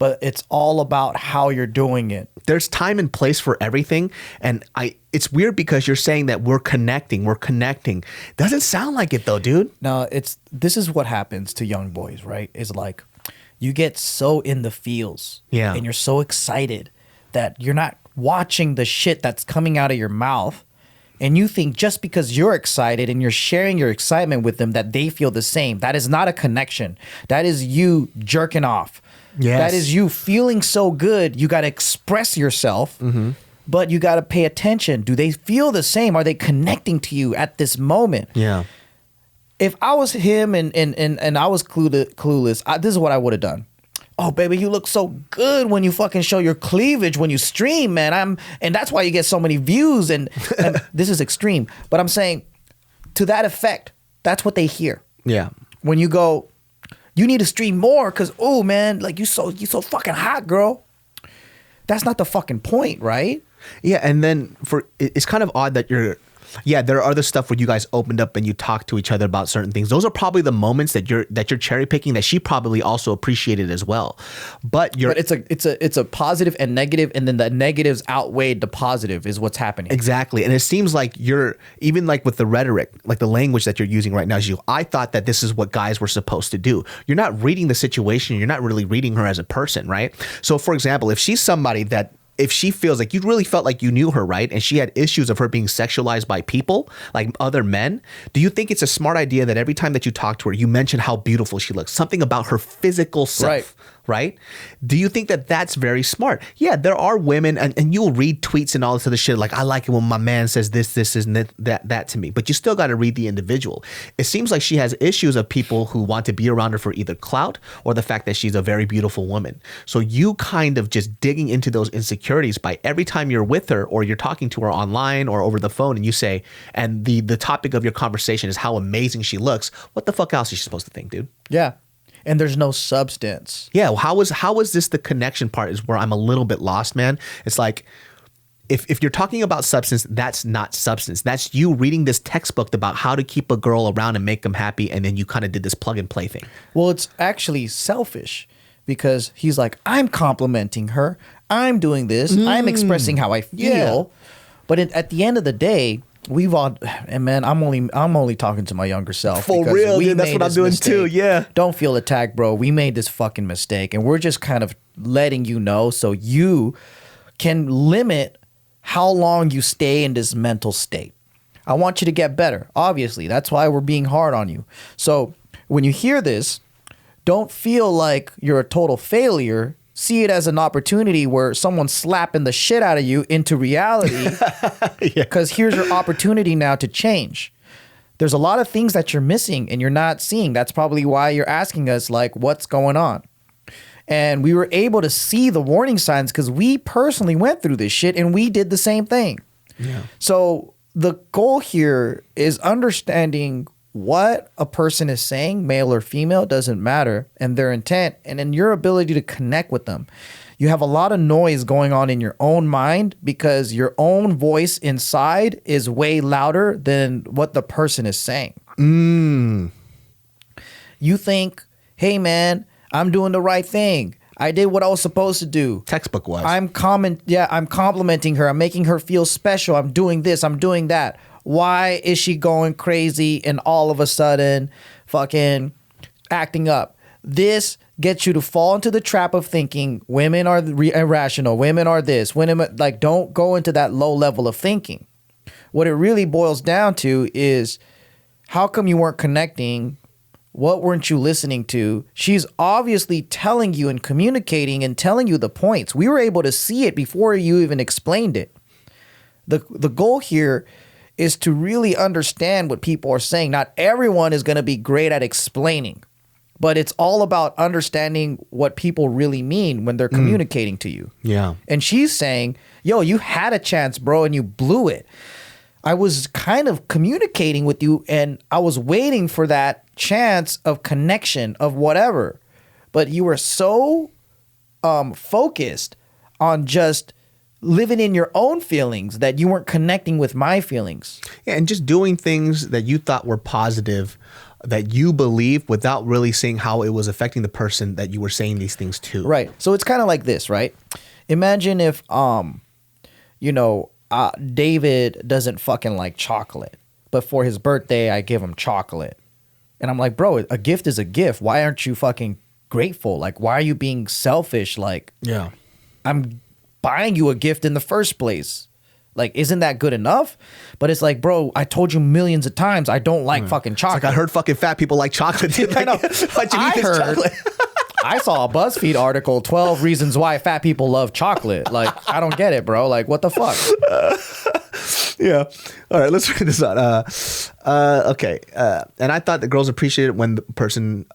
but it's all about how you're doing it. There's time and place for everything. And it's weird because you're saying that we're connecting. Doesn't sound like it though, dude. No, this is what happens to young boys, right? Is like you get so in the feels. Yeah. And you're so excited that you're not watching the shit that's coming out of your mouth. And you think just because you're excited and you're sharing your excitement with them that they feel the same. That is not a connection. That is you jerking off. Yes. That is you feeling so good. You got to express yourself, but you got to pay attention. Do they feel the same? Are they connecting to you at this moment? Yeah. If I was him and I was clueless, this is what I would have done. Oh, baby, you look so good when you fucking show your cleavage when you stream, man. And that's why you get so many views. And this is extreme, but I'm saying to that effect, that's what they hear. Yeah. When you go, you need to stream more because, oh man, like you so fucking hot, girl. That's not the fucking point, right? Yeah, and then it's kind of odd that there are other stuff where you guys opened up and you talked to each other about certain things. Those are probably the moments that you're cherry picking that she probably also appreciated as well. But it's a positive and negative, and then the negatives outweighed the positive is what's happening. Exactly. And it seems like you're even like with the rhetoric, like the language that you're using right now, I thought that this is what guys were supposed to do. You're not reading the situation. You're not really reading her as a person, right? So for example, if she's somebody that if she feels like you really felt like you knew her, right? And she had issues of her being sexualized by people, like other men, do you think it's a smart idea that every time that you talk to her, you mention how beautiful she looks, something about her physical self, right? Do you think that that's very smart? Yeah, there are women, and you'll read tweets and all this other shit, like, I like it when my man says this, and that to me, but you still got to read the individual. It seems like she has issues of people who want to be around her for either clout or the fact that she's a very beautiful woman. So you kind of just digging into those insecurities by every time you're with her or you're talking to her online or over the phone and you say, and the topic of your conversation is how amazing she looks. What the fuck else is she supposed to think, dude? Yeah. And there's no substance. Yeah. Well, how is this the connection part is where I'm a little bit lost, man. It's like, if you're talking about substance, that's not substance. That's you reading this textbook about how to keep a girl around and make them happy. And then you kind of did this plug and play thing. Well, it's actually selfish because he's like, I'm complimenting her. I'm doing this. I'm expressing how I feel. Yeah. But at the end of the day, we've all, and man, I'm only talking to my younger self. For real, dude, that's what I'm doing too. Yeah. Don't feel attacked, bro. We made this fucking mistake, and we're just kind of letting you know so you can limit how long you stay in this mental state. I want you to get better. Obviously, that's why we're being hard on you. So when you hear this, don't feel like you're a total failure. See it as an opportunity where someone's slapping the shit out of you into reality because here's your opportunity now to change. There's a lot of things that you're missing and you're not seeing. That's probably why you're asking us, like, what's going on? And we were able to see the warning signs because we personally went through this shit and we did the same thing. Yeah. So the goal here is understanding what a person is saying, male or female, doesn't matter, and their intent, and then your ability to connect with them. You have a lot of noise going on in your own mind because your own voice inside is way louder than what the person is saying. You think, hey man, I'm doing the right thing. I did what I was supposed to do. Textbook wise. I'm complimenting her. I'm making her feel special. I'm doing this. I'm doing that. Why is she going crazy and all of a sudden fucking acting up? This gets you to fall into the trap of thinking women are irrational. Women are this. Women, like, don't go into that low level of thinking. What it really boils down to is how come you weren't connecting? What weren't you listening to? She's obviously telling you and communicating and telling you the points. We were able to see it before you even explained it. The goal here is to really understand what people are saying. Not everyone is going to be great at explaining, but it's all about understanding what people really mean when they're communicating to you. Yeah. And she's saying, yo, you had a chance, bro, and you blew it. I was kind of communicating with you and I was waiting for that chance of connection of whatever, but you were so focused on just living in your own feelings that you weren't connecting with my feelings. Yeah, and just doing things that you thought were positive, that you believe without really seeing how it was affecting the person that you were saying these things to. Right. So it's kind of like this, right? Imagine if, David doesn't fucking like chocolate, but for his birthday, I give him chocolate. And I'm like, bro, a gift is a gift. Why aren't you fucking grateful? Like, why are you being selfish? Like, yeah, buying you a gift in the first place. Like, isn't that good enough? But it's like, bro, I told you millions of times I don't like fucking chocolate. It's like I heard fucking fat people like chocolate. Dude. I know. Why'd you eat this chocolate? I saw a BuzzFeed article, 12 reasons why fat people love chocolate. Like, I don't get it, bro. Like, what the fuck? Yeah. All right, let's figure this out. Okay. And I thought the girls appreciated it when the person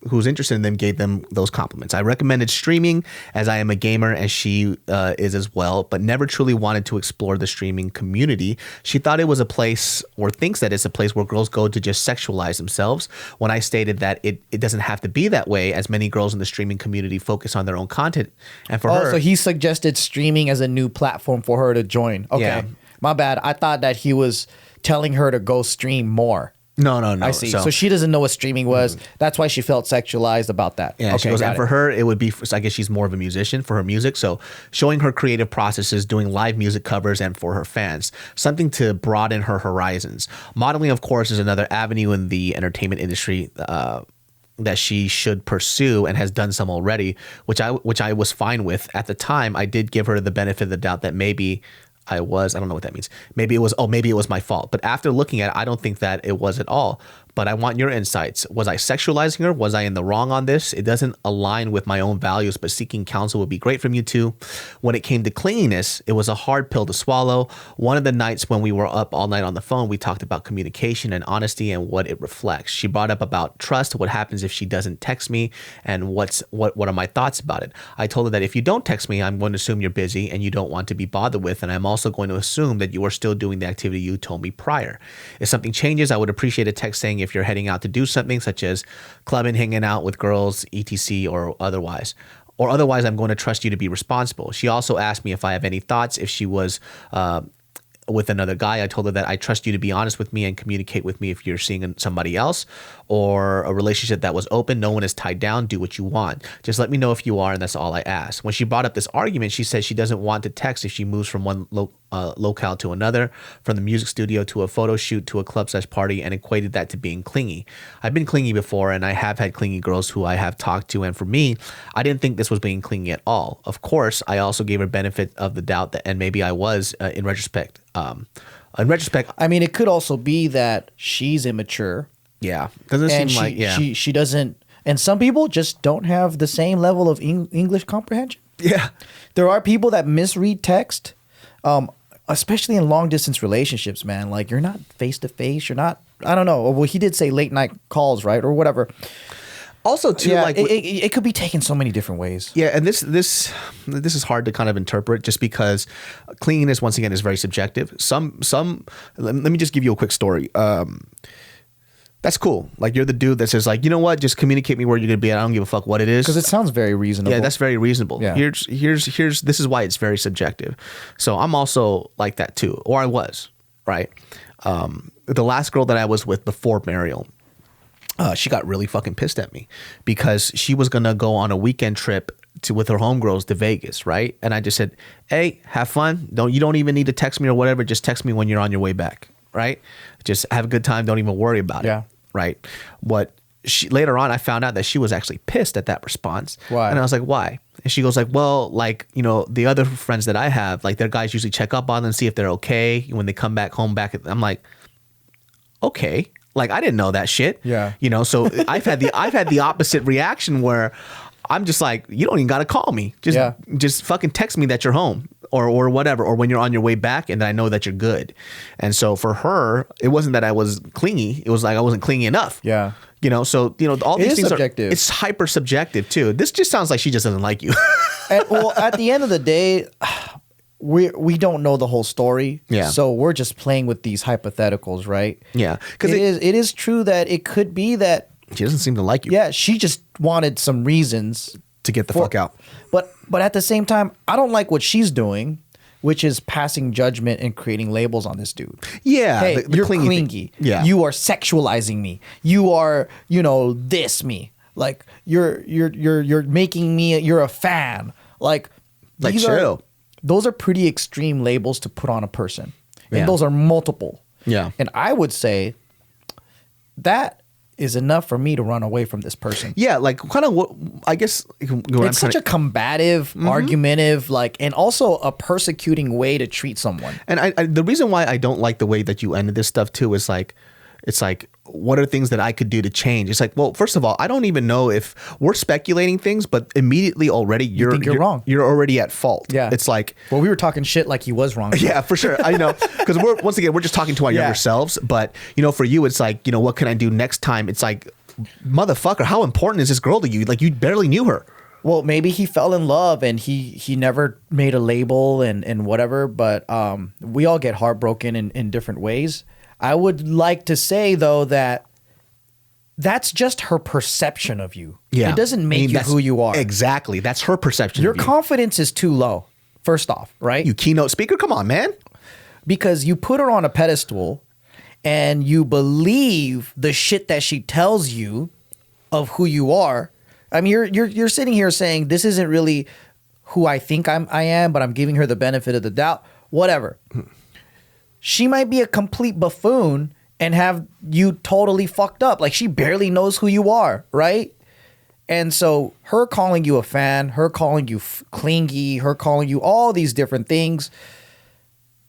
who's interested in them gave them those compliments. I recommended streaming as I am a gamer and she is as well, but never truly wanted to explore the streaming community. She thought it was a place, or thinks that it's a place where girls go to just sexualize themselves, when I stated that it doesn't have to be that way, as many girls in the streaming community focus on their own content. And for her... So he suggested streaming as a new platform for her to join. Okay. Yeah. My bad. I thought that he was telling her to go stream more. No. I see. So she doesn't know what streaming was. That's why she felt sexualized about that. Yeah, she goes, and for her, it would be, I guess she's more of a musician for her music. So showing her creative processes, doing live music covers, and for her fans, something to broaden her horizons. Modeling, of course, is another avenue in the entertainment industry that she should pursue, and has done some already, which I was fine with. At the time, I did give her the benefit of the doubt that maybe I don't know what that means. Maybe it was my fault. But after looking at it, I don't think that it was at all. But I want your insights. Was I sexualizing her? Was I in the wrong on this? It doesn't align with my own values, but seeking counsel would be great from you too. When it came to clinginess, it was a hard pill to swallow. One of the nights when we were up all night on the phone, we talked about communication and honesty and what it reflects. She brought up about trust, what happens if she doesn't text me, and what are my thoughts about it. I told her that if you don't text me, I'm going to assume you're busy and you don't want to be bothered with, and I'm also going to assume that you are still doing the activity you told me prior. If something changes, I would appreciate a text saying if you're heading out to do something, such as clubbing, hanging out with girls, etc., or otherwise. Or otherwise, I'm going to trust you to be responsible. She also asked me if I have any thoughts if she was with another guy. I told her that I trust you to be honest with me and communicate with me if you're seeing somebody else, or a relationship that was open. No one is tied down. Do what you want. Just let me know if you are, and that's all I ask. When she brought up this argument, she said she doesn't want to text if she moves from one locale to another, from the music studio to a photo shoot to a club/party, and equated that to being clingy. I've been clingy before, and I have had clingy girls who I have talked to, and for me, I didn't think this was being clingy at all. Of course, I also gave her benefit of the doubt that, and maybe I was in retrospect. I mean, it could also be that she's immature. Yeah, doesn't seem like she doesn't. And some people just don't have the same level of English comprehension. Yeah, there are people that misread text, especially in long distance relationships. Man, like, you're not face to face. You're not. I don't know. Well, he did say late night calls, right, or whatever. Also, too, yeah, like it could be taken so many different ways. Yeah, and this is hard to kind of interpret, just because clinginess, once again, is very subjective. Let me just give you a quick story. That's cool. Like, you're the dude that says, like, you know what, just communicate me where you're gonna be. I don't give a fuck what it is, because it sounds very reasonable. Yeah, that's very reasonable. Yeah. Here's this is why it's very subjective. So I'm also like that too, or I was, right? The last girl that I was with before Mariel, she got really fucking pissed at me because she was gonna go on a weekend trip with her homegirls to Vegas, right? And I just said, hey, have fun. You don't even need to text me or whatever. Just text me when you're on your way back, right? Just have a good time. Don't even worry about it, right? Later on, I found out that she was actually pissed at that response. Why? And I was like, why? And she goes like, well, like, you know, the other friends that I have, like, their guys usually check up on them, see if they're okay when they come back home. I'm like, okay. Like, I didn't know that shit. Yeah. You know, so I've had the opposite reaction where I'm just like, you don't even got to call me. Just fucking text me that you're home or whatever, or when you're on your way back, and then I know that you're good. And so for her, it wasn't that I was clingy. It was like I wasn't clingy enough. Yeah. You know, so, you know, all these things subjective. It's hyper subjective too. This just sounds like she just doesn't like you. Well, at the end of the day, we don't know the whole story. Yeah. So we're just playing with these hypotheticals, right? Yeah. Because it is true that it could be that she doesn't seem to like you. Yeah, she just wanted some reasons to get the fuck out. But at the same time, I don't like what she's doing, which is passing judgment and creating labels on this dude. Yeah. Hey, you're clingy. Yeah. You are sexualizing me. You are, this me. Like, you're making me, you're a fan. Like chill. Those are pretty extreme labels to put on a person. And Yeah. those are multiple. Yeah. And I would say that is enough for me to run away from this person. Yeah, like kind of what I guess it's such a combative, argumentative, like, and also a persecuting way to treat someone. And I the reason why I don't like the way that you ended this stuff too is like, it's like, what are things that I could do to change? It's like, well, first of all, I don't even know if we're speculating things, but immediately already you're wrong. You're already at fault. Yeah. It's like, well, we were talking shit like he was wrong. Yeah, for sure. I know, because once again, we're just talking to our younger selves. But for you, it's like, what can I do next time? It's like, motherfucker, how important is this girl to you? Like, you barely knew her. Well, maybe he fell in love and he never made a label and whatever. But we all get heartbroken in different ways. I would like to say, though, that that's just her perception of you. Yeah. It doesn't make you who you are. Exactly. That's her perception Your of you. confidence is too low, first off, right? You keynote speaker? Come on, man. Because you put her on a pedestal and you believe the shit that she tells you of who you are. I mean, you're sitting here saying, this isn't really who I think I am, but I'm giving her the benefit of the doubt. Whatever. She might be a complete buffoon and have you totally fucked up. Like, she barely knows who you are, right? And so her calling you a fan, her calling you clingy, her calling you all these different things,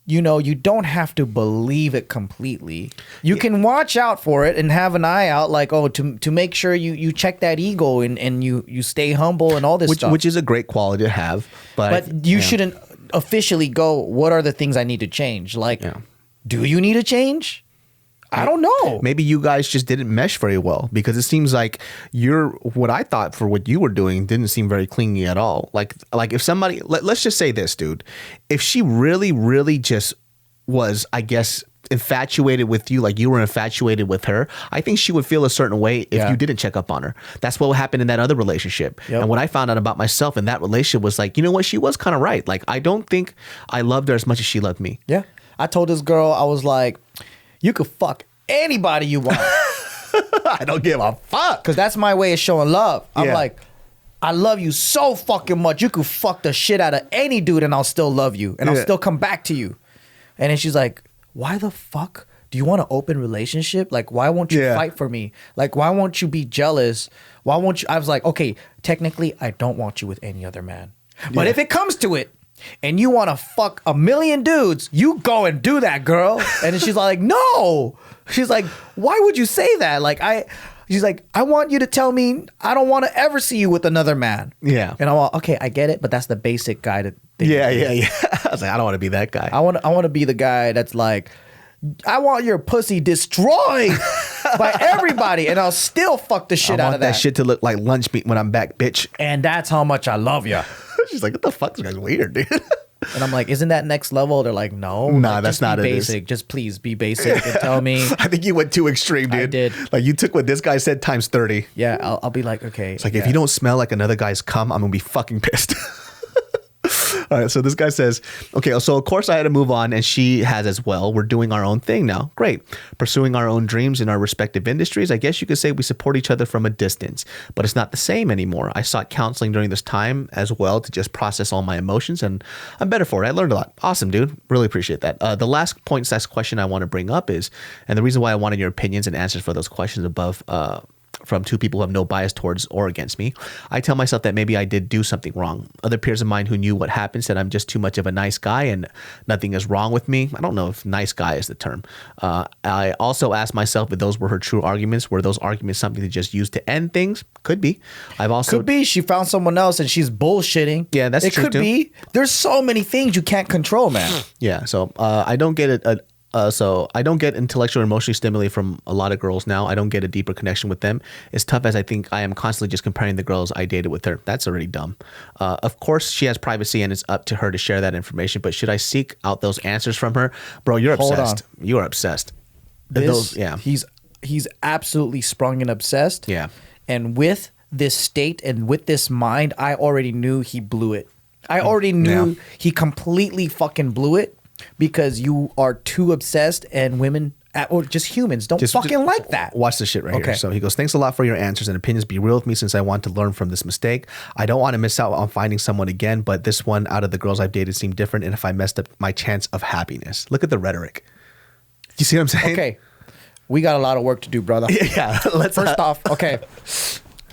you don't have to believe it completely. You can watch out for it and have an eye out, like, to make sure you check that ego and you stay humble and all this stuff. Which is a great quality to have. But you shouldn't officially go, what are the things I need to change? Like, do you need to change? I don't know. Maybe you guys just didn't mesh very well, because it seems like what I thought for what you were doing didn't seem very clingy at all. Like if somebody, let's just say this, dude, if she really, really just was, I guess, infatuated with you, like you were infatuated with her, I think she would feel a certain way if you didn't check up on her. That's what happened in that other relationship. Yep. And what I found out about myself in that relationship was like, you know what, she was kind of right. Like, I don't think I loved her as much as she loved me. Yeah. I told this girl, I was like, you could fuck anybody you want. I don't give a fuck. Because that's my way of showing love. I'm like, I love you so fucking much. You could fuck the shit out of any dude and I'll still love you. And I'll still come back to you. And then she's like, why the fuck do you want an open relationship? Like, why won't you fight for me? Like, why won't you be jealous? Why won't you? I was like, okay, technically, I don't want you with any other man. But if it comes to it, and you want to fuck 1,000,000 dudes, you go and do that, girl. And then she's like, no. She's like, why would you say that? Like, she's like, I want you to tell me I don't want to ever see you with another man. Yeah. And I'm like, okay, I get it, but that's the basic guy to think. Yeah. I was like, I don't want to be that guy. I want to be the guy that's like, I want your pussy destroyed by everybody, and I'll still fuck the shit out of that. I want that shit to look like lunch meat when I'm back, bitch. And that's how much I love you. She's like, what the fuck? This guy's weird, dude. And I'm like, isn't that next level? They're like, no. Nah, like, that's not basic. Just please be basic and tell me. I think you went too extreme, dude. I did. Like, you took what this guy said times 30. Yeah, I'll be like, okay. It's like, if you don't smell like another guy's cum, I'm going to be fucking pissed. All right, so this guy says, okay, so of course I had to move on, and she has as well. We're doing our own thing now. Great. Pursuing our own dreams in our respective industries. I guess you could say we support each other from a distance, but it's not the same anymore. I sought counseling during this time as well to just process all my emotions, and I'm better for it. I learned a lot. Awesome, dude. Really appreciate that. The last question I want to bring up is, and the reason why I wanted your opinions and answers for those questions above, from two people who have no bias towards or against me. I tell myself that maybe I did do something wrong. Other peers of mine who knew what happened said I'm just too much of a nice guy and nothing is wrong with me. I don't know if nice guy is the term. I also asked myself if those were her true arguments. Were those arguments something to just use to end things? Could be. Could be she found someone else and she's bullshitting. Yeah, that's true. It could be. There's so many things you can't control, man. Yeah, so I don't get it. So I don't get intellectually or emotionally stimulated from a lot of girls now. I don't get a deeper connection with them. As tough as I think I am constantly just comparing the girls I dated with her. That's already dumb. Of course, she has privacy and it's up to her to share that information. But should I seek out those answers from her? Bro, you're obsessed. You are obsessed. He's absolutely sprung and obsessed. Yeah. And with this state and with this mind, I already knew he blew it. I already knew he completely fucking blew it. Because you are too obsessed, and women, or just humans, don't fucking like that. Watch this shit right here. So he goes, thanks a lot for your answers and opinions. Be real with me since I want to learn from this mistake. I don't want to miss out on finding someone again, but this one out of the girls I've dated seemed different, and if I messed up, my chance of happiness. Look at the rhetoric. You see what I'm saying? Okay. We got a lot of work to do, brother. Yeah. First off, okay.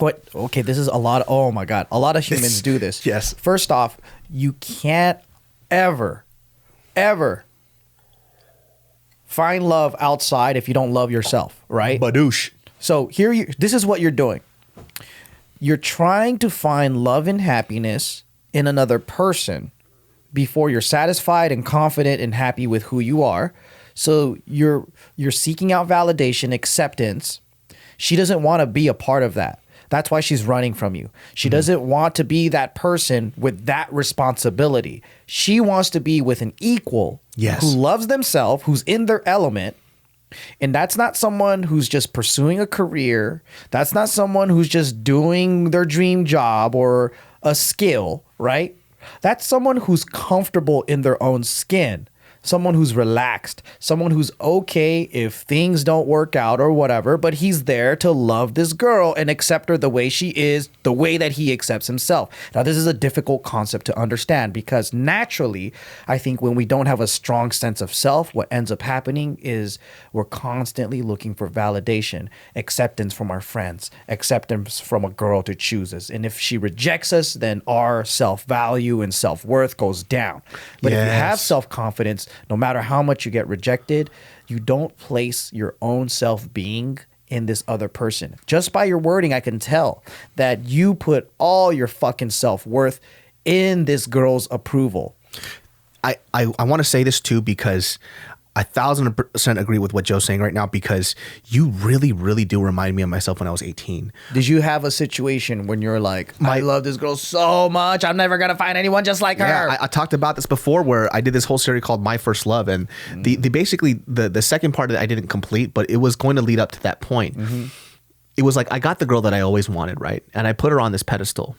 Okay, this is a lot of, oh my God. A lot of humans do this. Yes. First off, you can't ever find love outside if you don't love yourself, right? Badoosh. So this is what you're doing. You're trying to find love and happiness in another person before you're satisfied and confident and happy with who you are. So you're seeking out validation, acceptance. She doesn't want to be a part of that. That's why she's running from you. She doesn't want to be that person with that responsibility. She wants to be with an equal who loves themselves, who's in their element. And that's not someone who's just pursuing a career. That's not someone who's just doing their dream job or a skill, right? That's someone who's comfortable in their own skin. Someone who's relaxed, someone who's okay if things don't work out or whatever, but he's there to love this girl and accept her the way she is, the way that he accepts himself. Now, this is a difficult concept to understand because naturally, I think when we don't have a strong sense of self, what ends up happening is we're constantly looking for validation, acceptance from our friends, acceptance from a girl to choose us. And if she rejects us, then our self-value and self-worth goes down. But if you have self-confidence, no matter how much you get rejected, you don't place your own self-being in this other person. Just by your wording, I can tell that you put all your fucking self-worth in this girl's approval. I want to say this too because I 1,000% agree with what Joe's saying right now because you really, really do remind me of myself when I was 18. Did you have a situation when you're like, I love this girl so much, I'm never going to find anyone just like her? I talked about this before where I did this whole series called My First Love. And the second part of it I didn't complete, but it was going to lead up to that point. It was like I got the girl that I always wanted, right? And I put her on this pedestal.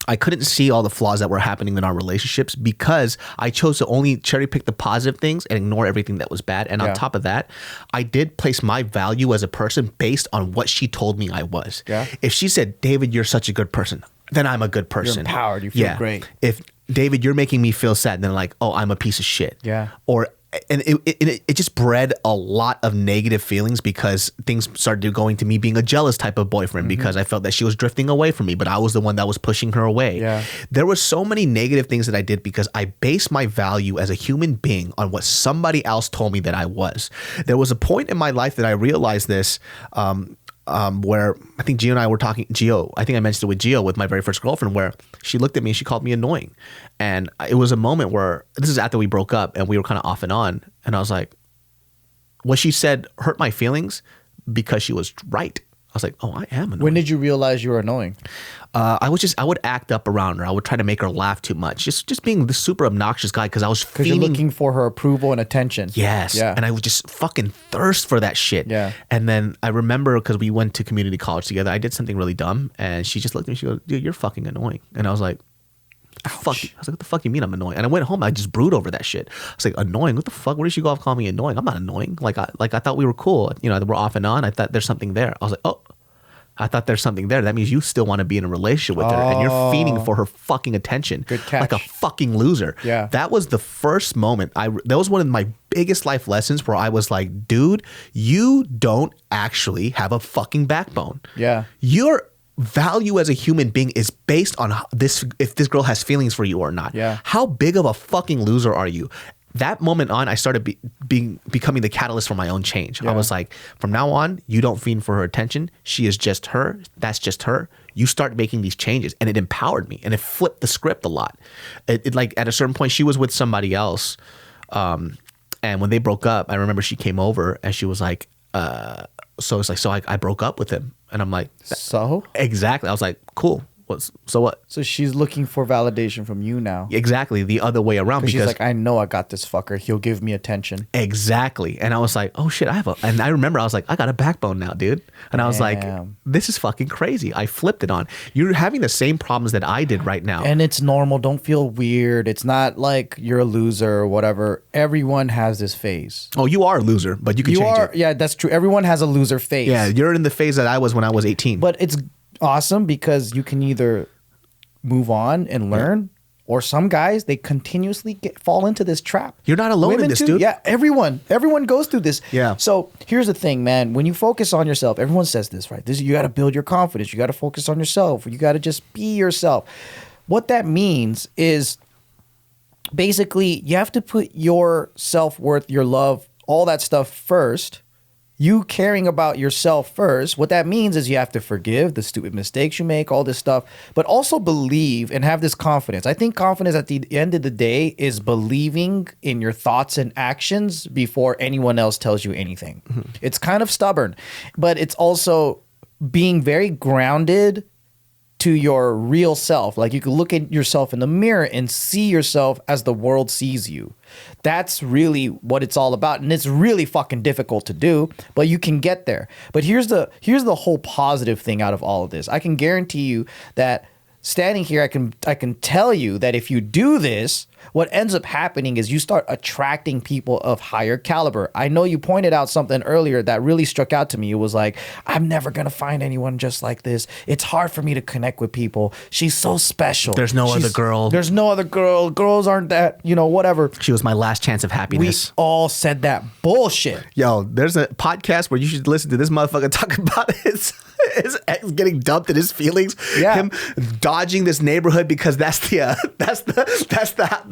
I couldn't see all the flaws that were happening in our relationships because I chose to only cherry pick the positive things and ignore everything that was bad. And on top of that, I did place my value as a person based on what she told me I was. Yeah. If she said, David, you're such a good person, then I'm a good person. You're empowered. You feel great. If David, you're making me feel sad, then like, oh, I'm a piece of shit. Yeah. And it just bred a lot of negative feelings because things started going to me being a jealous type of boyfriend because I felt that she was drifting away from me, but I was the one that was pushing her away. Yeah. There were so many negative things that I did because I based my value as a human being on what somebody else told me that I was. There was a point in my life that I realized this where I think Gio and I were talking, I think I mentioned it with Gio, with my very first girlfriend, where she looked at me and she called me annoying. And it was a moment where, this is after we broke up and we were kind of off and on. And I was like, what she said hurt my feelings because she was right. I was like, oh, I am annoying. When did you realize you were annoying? I would act up around her. I would try to make her laugh too much. Just being this super obnoxious guy because I was feeling. Because you're looking for her approval and attention. Yes. Yeah. And I would just fucking thirst for that shit. Yeah. And then I remember because we went to community college together, I did something really dumb and she just looked at me, she goes, dude, you're fucking annoying. And I was like, fuck you. I was like, what the fuck you mean I'm annoying? And I went home, I just brooded over that shit. I was like, annoying? What the fuck? Where did she go off calling me annoying? I'm not annoying. Like I thought we were cool. You know, we're off and on. I thought there's something there. I was like, oh. I thought there's something there. That means you still want to be in a relationship with her and you're feeding for her fucking attention. Good catch. Like a fucking loser. Yeah. That was the first moment. That was one of my biggest life lessons where I was like, dude, you don't actually have a fucking backbone. Yeah. Your value as a human being is based on this, if this girl has feelings for you or not. Yeah. How big of a fucking loser are you? That moment on, I started becoming the catalyst for my own change. Yeah. I was like, from now on, you don't feed for her attention. She is just her. That's just her. You start making these changes. And it empowered me. And it flipped the script a lot. It like at a certain point, she was with somebody else. And when they broke up, I remember she came over and she was like, so it's like, so I broke up with him. And I'm like, so? Exactly. I was like, cool. So what? So she's looking for validation from you now. Exactly. The other way around. Because she's like, I know I got this fucker. He'll give me attention. Exactly. And I was like, oh shit, and I remember I was like, I got a backbone now, dude. And I was like, this is fucking crazy. I flipped it on. You're having the same problems that I did right now. And it's normal. Don't feel weird. It's not like you're a loser or whatever. Everyone has this phase. Oh, you are a loser, but you can change it. Yeah, that's true. Everyone has a loser phase. Yeah, you're in the phase that I was when I was 18. But it's awesome because you can either move on and learn or some guys, they continuously fall into this trap. You're not alone in this, dude. Yeah, everyone goes through this. Yeah. So here's the thing, man. When you focus on yourself, everyone says this, right? You got to build your confidence. You got to focus on yourself. You got to just be yourself. What that means is basically you have to put your self-worth, your love, all that stuff first. You caring about yourself first. What that means is you have to forgive the stupid mistakes you make, all this stuff, but also believe and have this confidence. I think confidence at the end of the day is believing in your thoughts and actions before anyone else tells you anything. Mm-hmm. It's kind of stubborn, but it's also being very grounded to your real self. Like you can look at yourself in the mirror and see yourself as the world sees you. That's really what it's all about. And it's really fucking difficult to do, but you can get there. But here's the whole positive thing out of all of this. I can guarantee you that standing here, I can tell you that if you do this, what ends up happening is you start attracting people of higher caliber. I know you pointed out something earlier that really struck out to me. It was like, I'm never going to find anyone just like this. It's hard for me to connect with people. She's so special. There's no other girl. There's no other girl. Girls aren't that, whatever. She was my last chance of happiness. We all said that bullshit. Yo, there's a podcast where you should listen to this motherfucker talk about his ex getting dumped in his feelings. Yeah. Him dodging this neighborhood because that's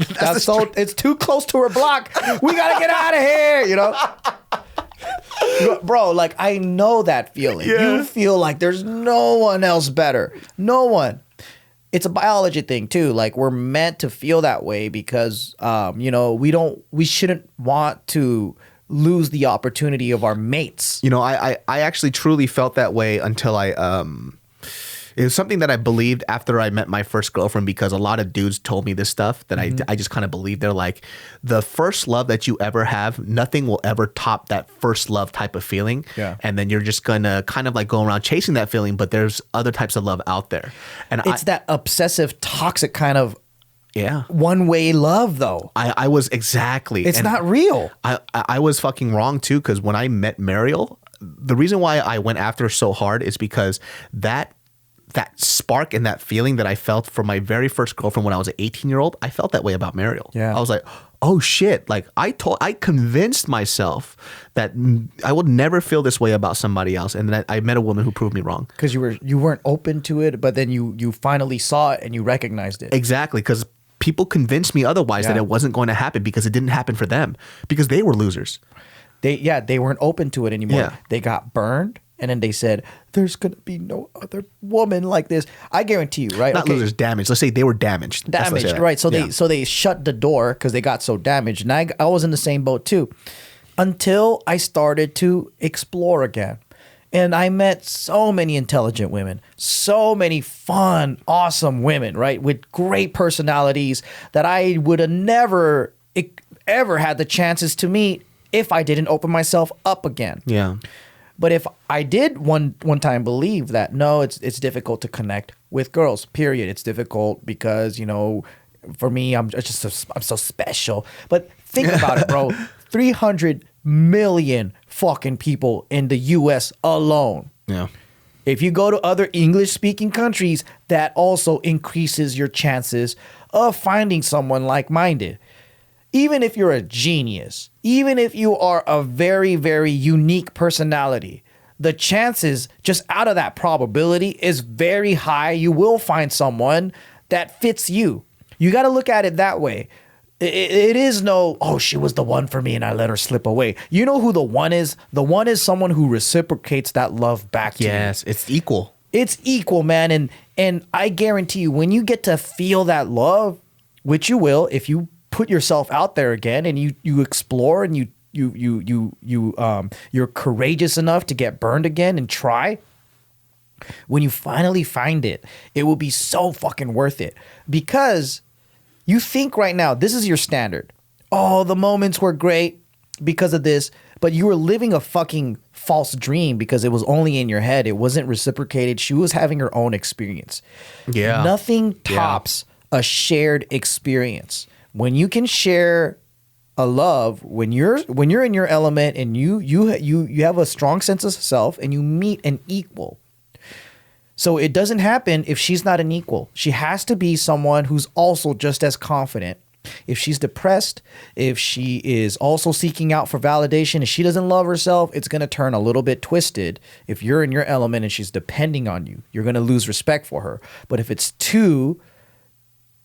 it's too close to her block. We gotta get out of here, Bro, like I know that feeling. Yeah. You feel like there's no one else better. No one. It's a biology thing too. Like we're meant to feel that way because we shouldn't want to lose the opportunity of our mates. I actually truly felt that way until it was something that I believed after I met my first girlfriend, because a lot of dudes told me this stuff that I just kind of believed. They're like, the first love that you ever have, nothing will ever top that first love type of feeling. Yeah. And then you're just going to kind of like go around chasing that feeling, but there's other types of love out there. And it's that obsessive, toxic kind of yeah, one-way love, though. I was exactly. It's not real. I was fucking wrong too, because when I met Mariel, the reason why I went after her so hard is because that spark and that feeling that I felt for my very first girlfriend when I was an 18-year-old, I felt that way about Mariel. Yeah. I was like, oh shit. Like I convinced myself that I would never feel this way about somebody else. And then I met a woman who proved me wrong. Because you weren't open to it, but then you finally saw it and you recognized it. Exactly. Because people convinced me otherwise that it wasn't going to happen because it didn't happen for them because they were losers. They weren't open to it anymore. Yeah. They got burned. And then they said, there's going to be no other woman like this. I guarantee you, right? Not losers, damaged. Let's say they were damaged. Damaged, right. So they shut the door because they got so damaged. And I was in the same boat too. Until I started to explore again. And I met so many intelligent women, so many fun, awesome women, right? With great personalities that I would have never, ever had the chances to meet if I didn't open myself up again. Yeah. But if I did one time believe that, no, it's difficult to connect with girls, period. It's difficult because, for me, I'm so special. But think about it, bro. 300 million fucking people in the U.S. alone. Yeah. If you go to other English-speaking countries, that also increases your chances of finding someone like-minded. Even if you're a genius, even if you are a very, very unique personality, the chances just out of that probability is very high. You will find someone that fits you. You got to look at it that way. It is no, oh, she was the one for me and I let her slip away. You know who the one is? The one is someone who reciprocates that love back to you. Yes, it's equal. It's equal, man. And I guarantee you, when you get to feel that love, which you will, if you put yourself out there again and you explore and you're courageous enough to get burned again and try. When you finally find it, it will be so fucking worth it, because you think right now this is your standard. Oh, the moments were great because of this, but you were living a fucking false dream because it was only in your head. It wasn't reciprocated. She was having her own experience. Yeah. Nothing tops a shared experience. When you can share a love, when you're in your element and you have a strong sense of self and you meet an equal, So it doesn't happen if she's not an equal. She has to be someone who's also just as confident. If she's depressed, if she is also seeking out for validation, if she doesn't love herself, it's going to turn a little bit twisted. If you're in your element and she's depending on you, you're going to lose respect for her. But if it's two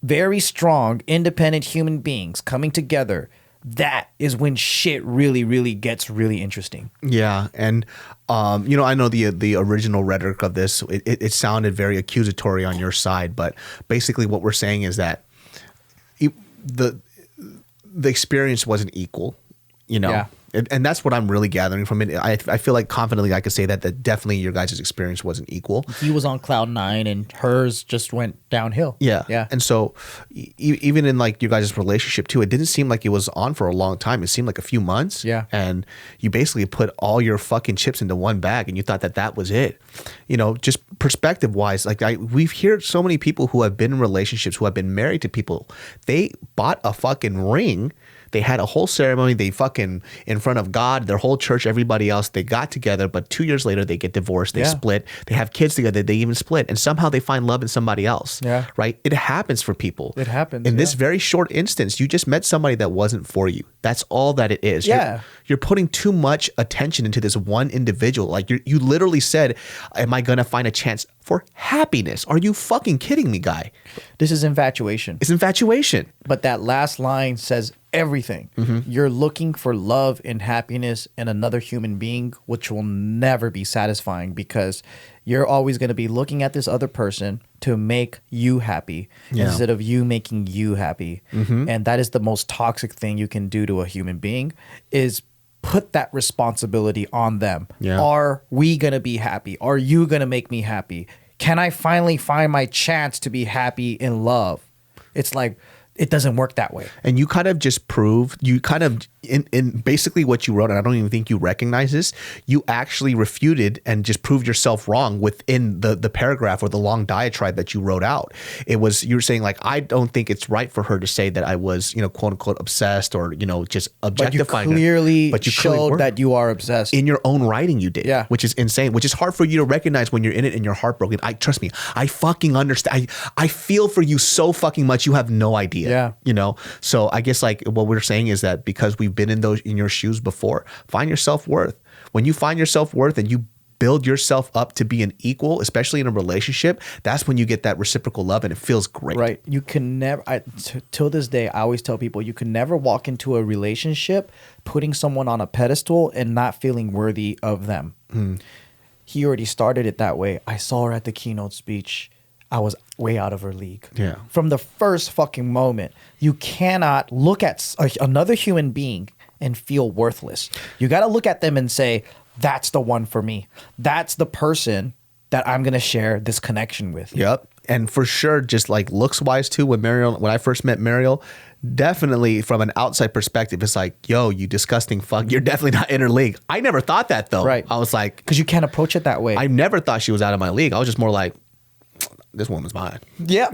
very strong, independent human beings coming together, that is when shit really, really gets really interesting. Yeah. And, I know the original rhetoric of this, it sounded very accusatory on your side, but basically what we're saying is that the experience wasn't equal, Yeah. And that's what I'm really gathering from it. I feel like confidently I could say that definitely your guys' experience wasn't equal. He was on cloud 9 and hers just went downhill. Yeah. Yeah. And so even in like your guys' relationship too, it didn't seem like it was on for a long time. It seemed like a few months. Yeah. And you basically put all your fucking chips into one bag and you thought that was it. Just perspective wise, like we've heard so many people who have been in relationships, who have been married to people, they bought a fucking ring. They had a whole ceremony. They fucking, in front of God, their whole church, everybody else, they got together. But 2 years later, they get divorced. They split. They have kids together. They even split. And somehow they find love in somebody else. Yeah. Right? It happens for people. It happens. In this very short instance, you just met somebody that wasn't for you. That's all that it is. Yeah. You're putting too much attention into this one individual. Like you literally said, am I going to find a chance for happiness? Are you fucking kidding me, guy? This is infatuation. It's infatuation. But that last line says everything. You're looking for love and happiness in another human being, which will never be satisfying because you're always going to be looking at this other person to make you happy instead of you making you happy. And that is the most toxic thing you can do to a human being is put that responsibility on them. Yeah. Are we going to be happy? Are you going to make me happy? Can I finally find my chance to be happy in love? It's like, it doesn't work that way. And you kind of just proved, in basically what you wrote, and I don't even think you recognize this, you actually refuted and just proved yourself wrong within the paragraph or the long diatribe that you wrote out. It was, you were saying like, I don't think it's right for her to say that I was, quote unquote obsessed or, just objectifying but you her. showed that you are obsessed. In your own writing you did, yeah. Which is insane, which is hard for you to recognize when you're in it and you're heartbroken. Trust me, I fucking understand. I feel for you so fucking much. You have no idea. Yeah. So I guess like what we're saying is that because we've been in your shoes before, find your self-worth. When you find your self-worth and you build yourself up to be an equal, especially in a relationship, that's when you get that reciprocal love and it feels great. Right. You can never, till this day, I always tell people you can never walk into a relationship putting someone on a pedestal and not feeling worthy of them. He already started it that way. I saw her at the keynote speech. I was way out of her league. Yeah. From the first fucking moment, you cannot look at another human being and feel worthless. You got to look at them and say, that's the one for me. That's the person that I'm going to share this connection with. Yep. And for sure, just like looks wise too, when I first met Mariel, definitely from an outside perspective, it's like, yo, you disgusting fuck. You're definitely not in her league. I never thought that though. Right. I was like, because you can't approach it that way. I never thought she was out of my league. I was just more like, this woman's mine. Yeah.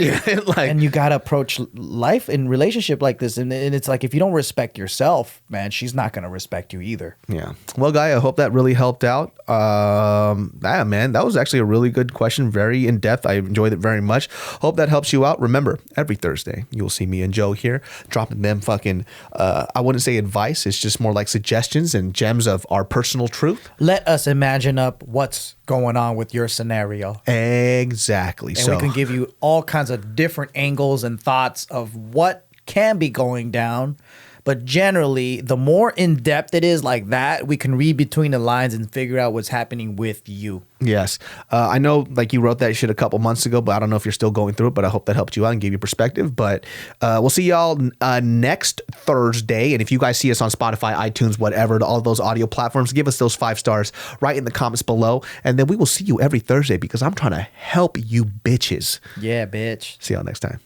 Like, and you got to approach life in relationship like this. And it's like, if you don't respect yourself, man, she's not going to respect you either. Yeah. Well, Guy, I hope that really helped out. Man, that was actually a really good question. Very in depth. I enjoyed it very much. Hope that helps you out. Remember, every Thursday, you'll see me and Joe here dropping them fucking, I wouldn't say advice. It's just more like suggestions and gems of our personal truth. Let us imagine up what's going on with your scenario. Exactly. And we can give you all kinds of different angles and thoughts of what can be going down. But generally, the more in-depth it is like that, we can read between the lines and figure out what's happening with you. Yes. I know like you wrote that shit a couple months ago, but I don't know if you're still going through it, but I hope that helped you out and gave you perspective. But we'll see y'all next Thursday. And if you guys see us on Spotify, iTunes, whatever, all those audio platforms, give us those 5 stars right in the comments below. And then we will see you every Thursday because I'm trying to help you bitches. Yeah, bitch. See y'all next time.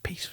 Peace.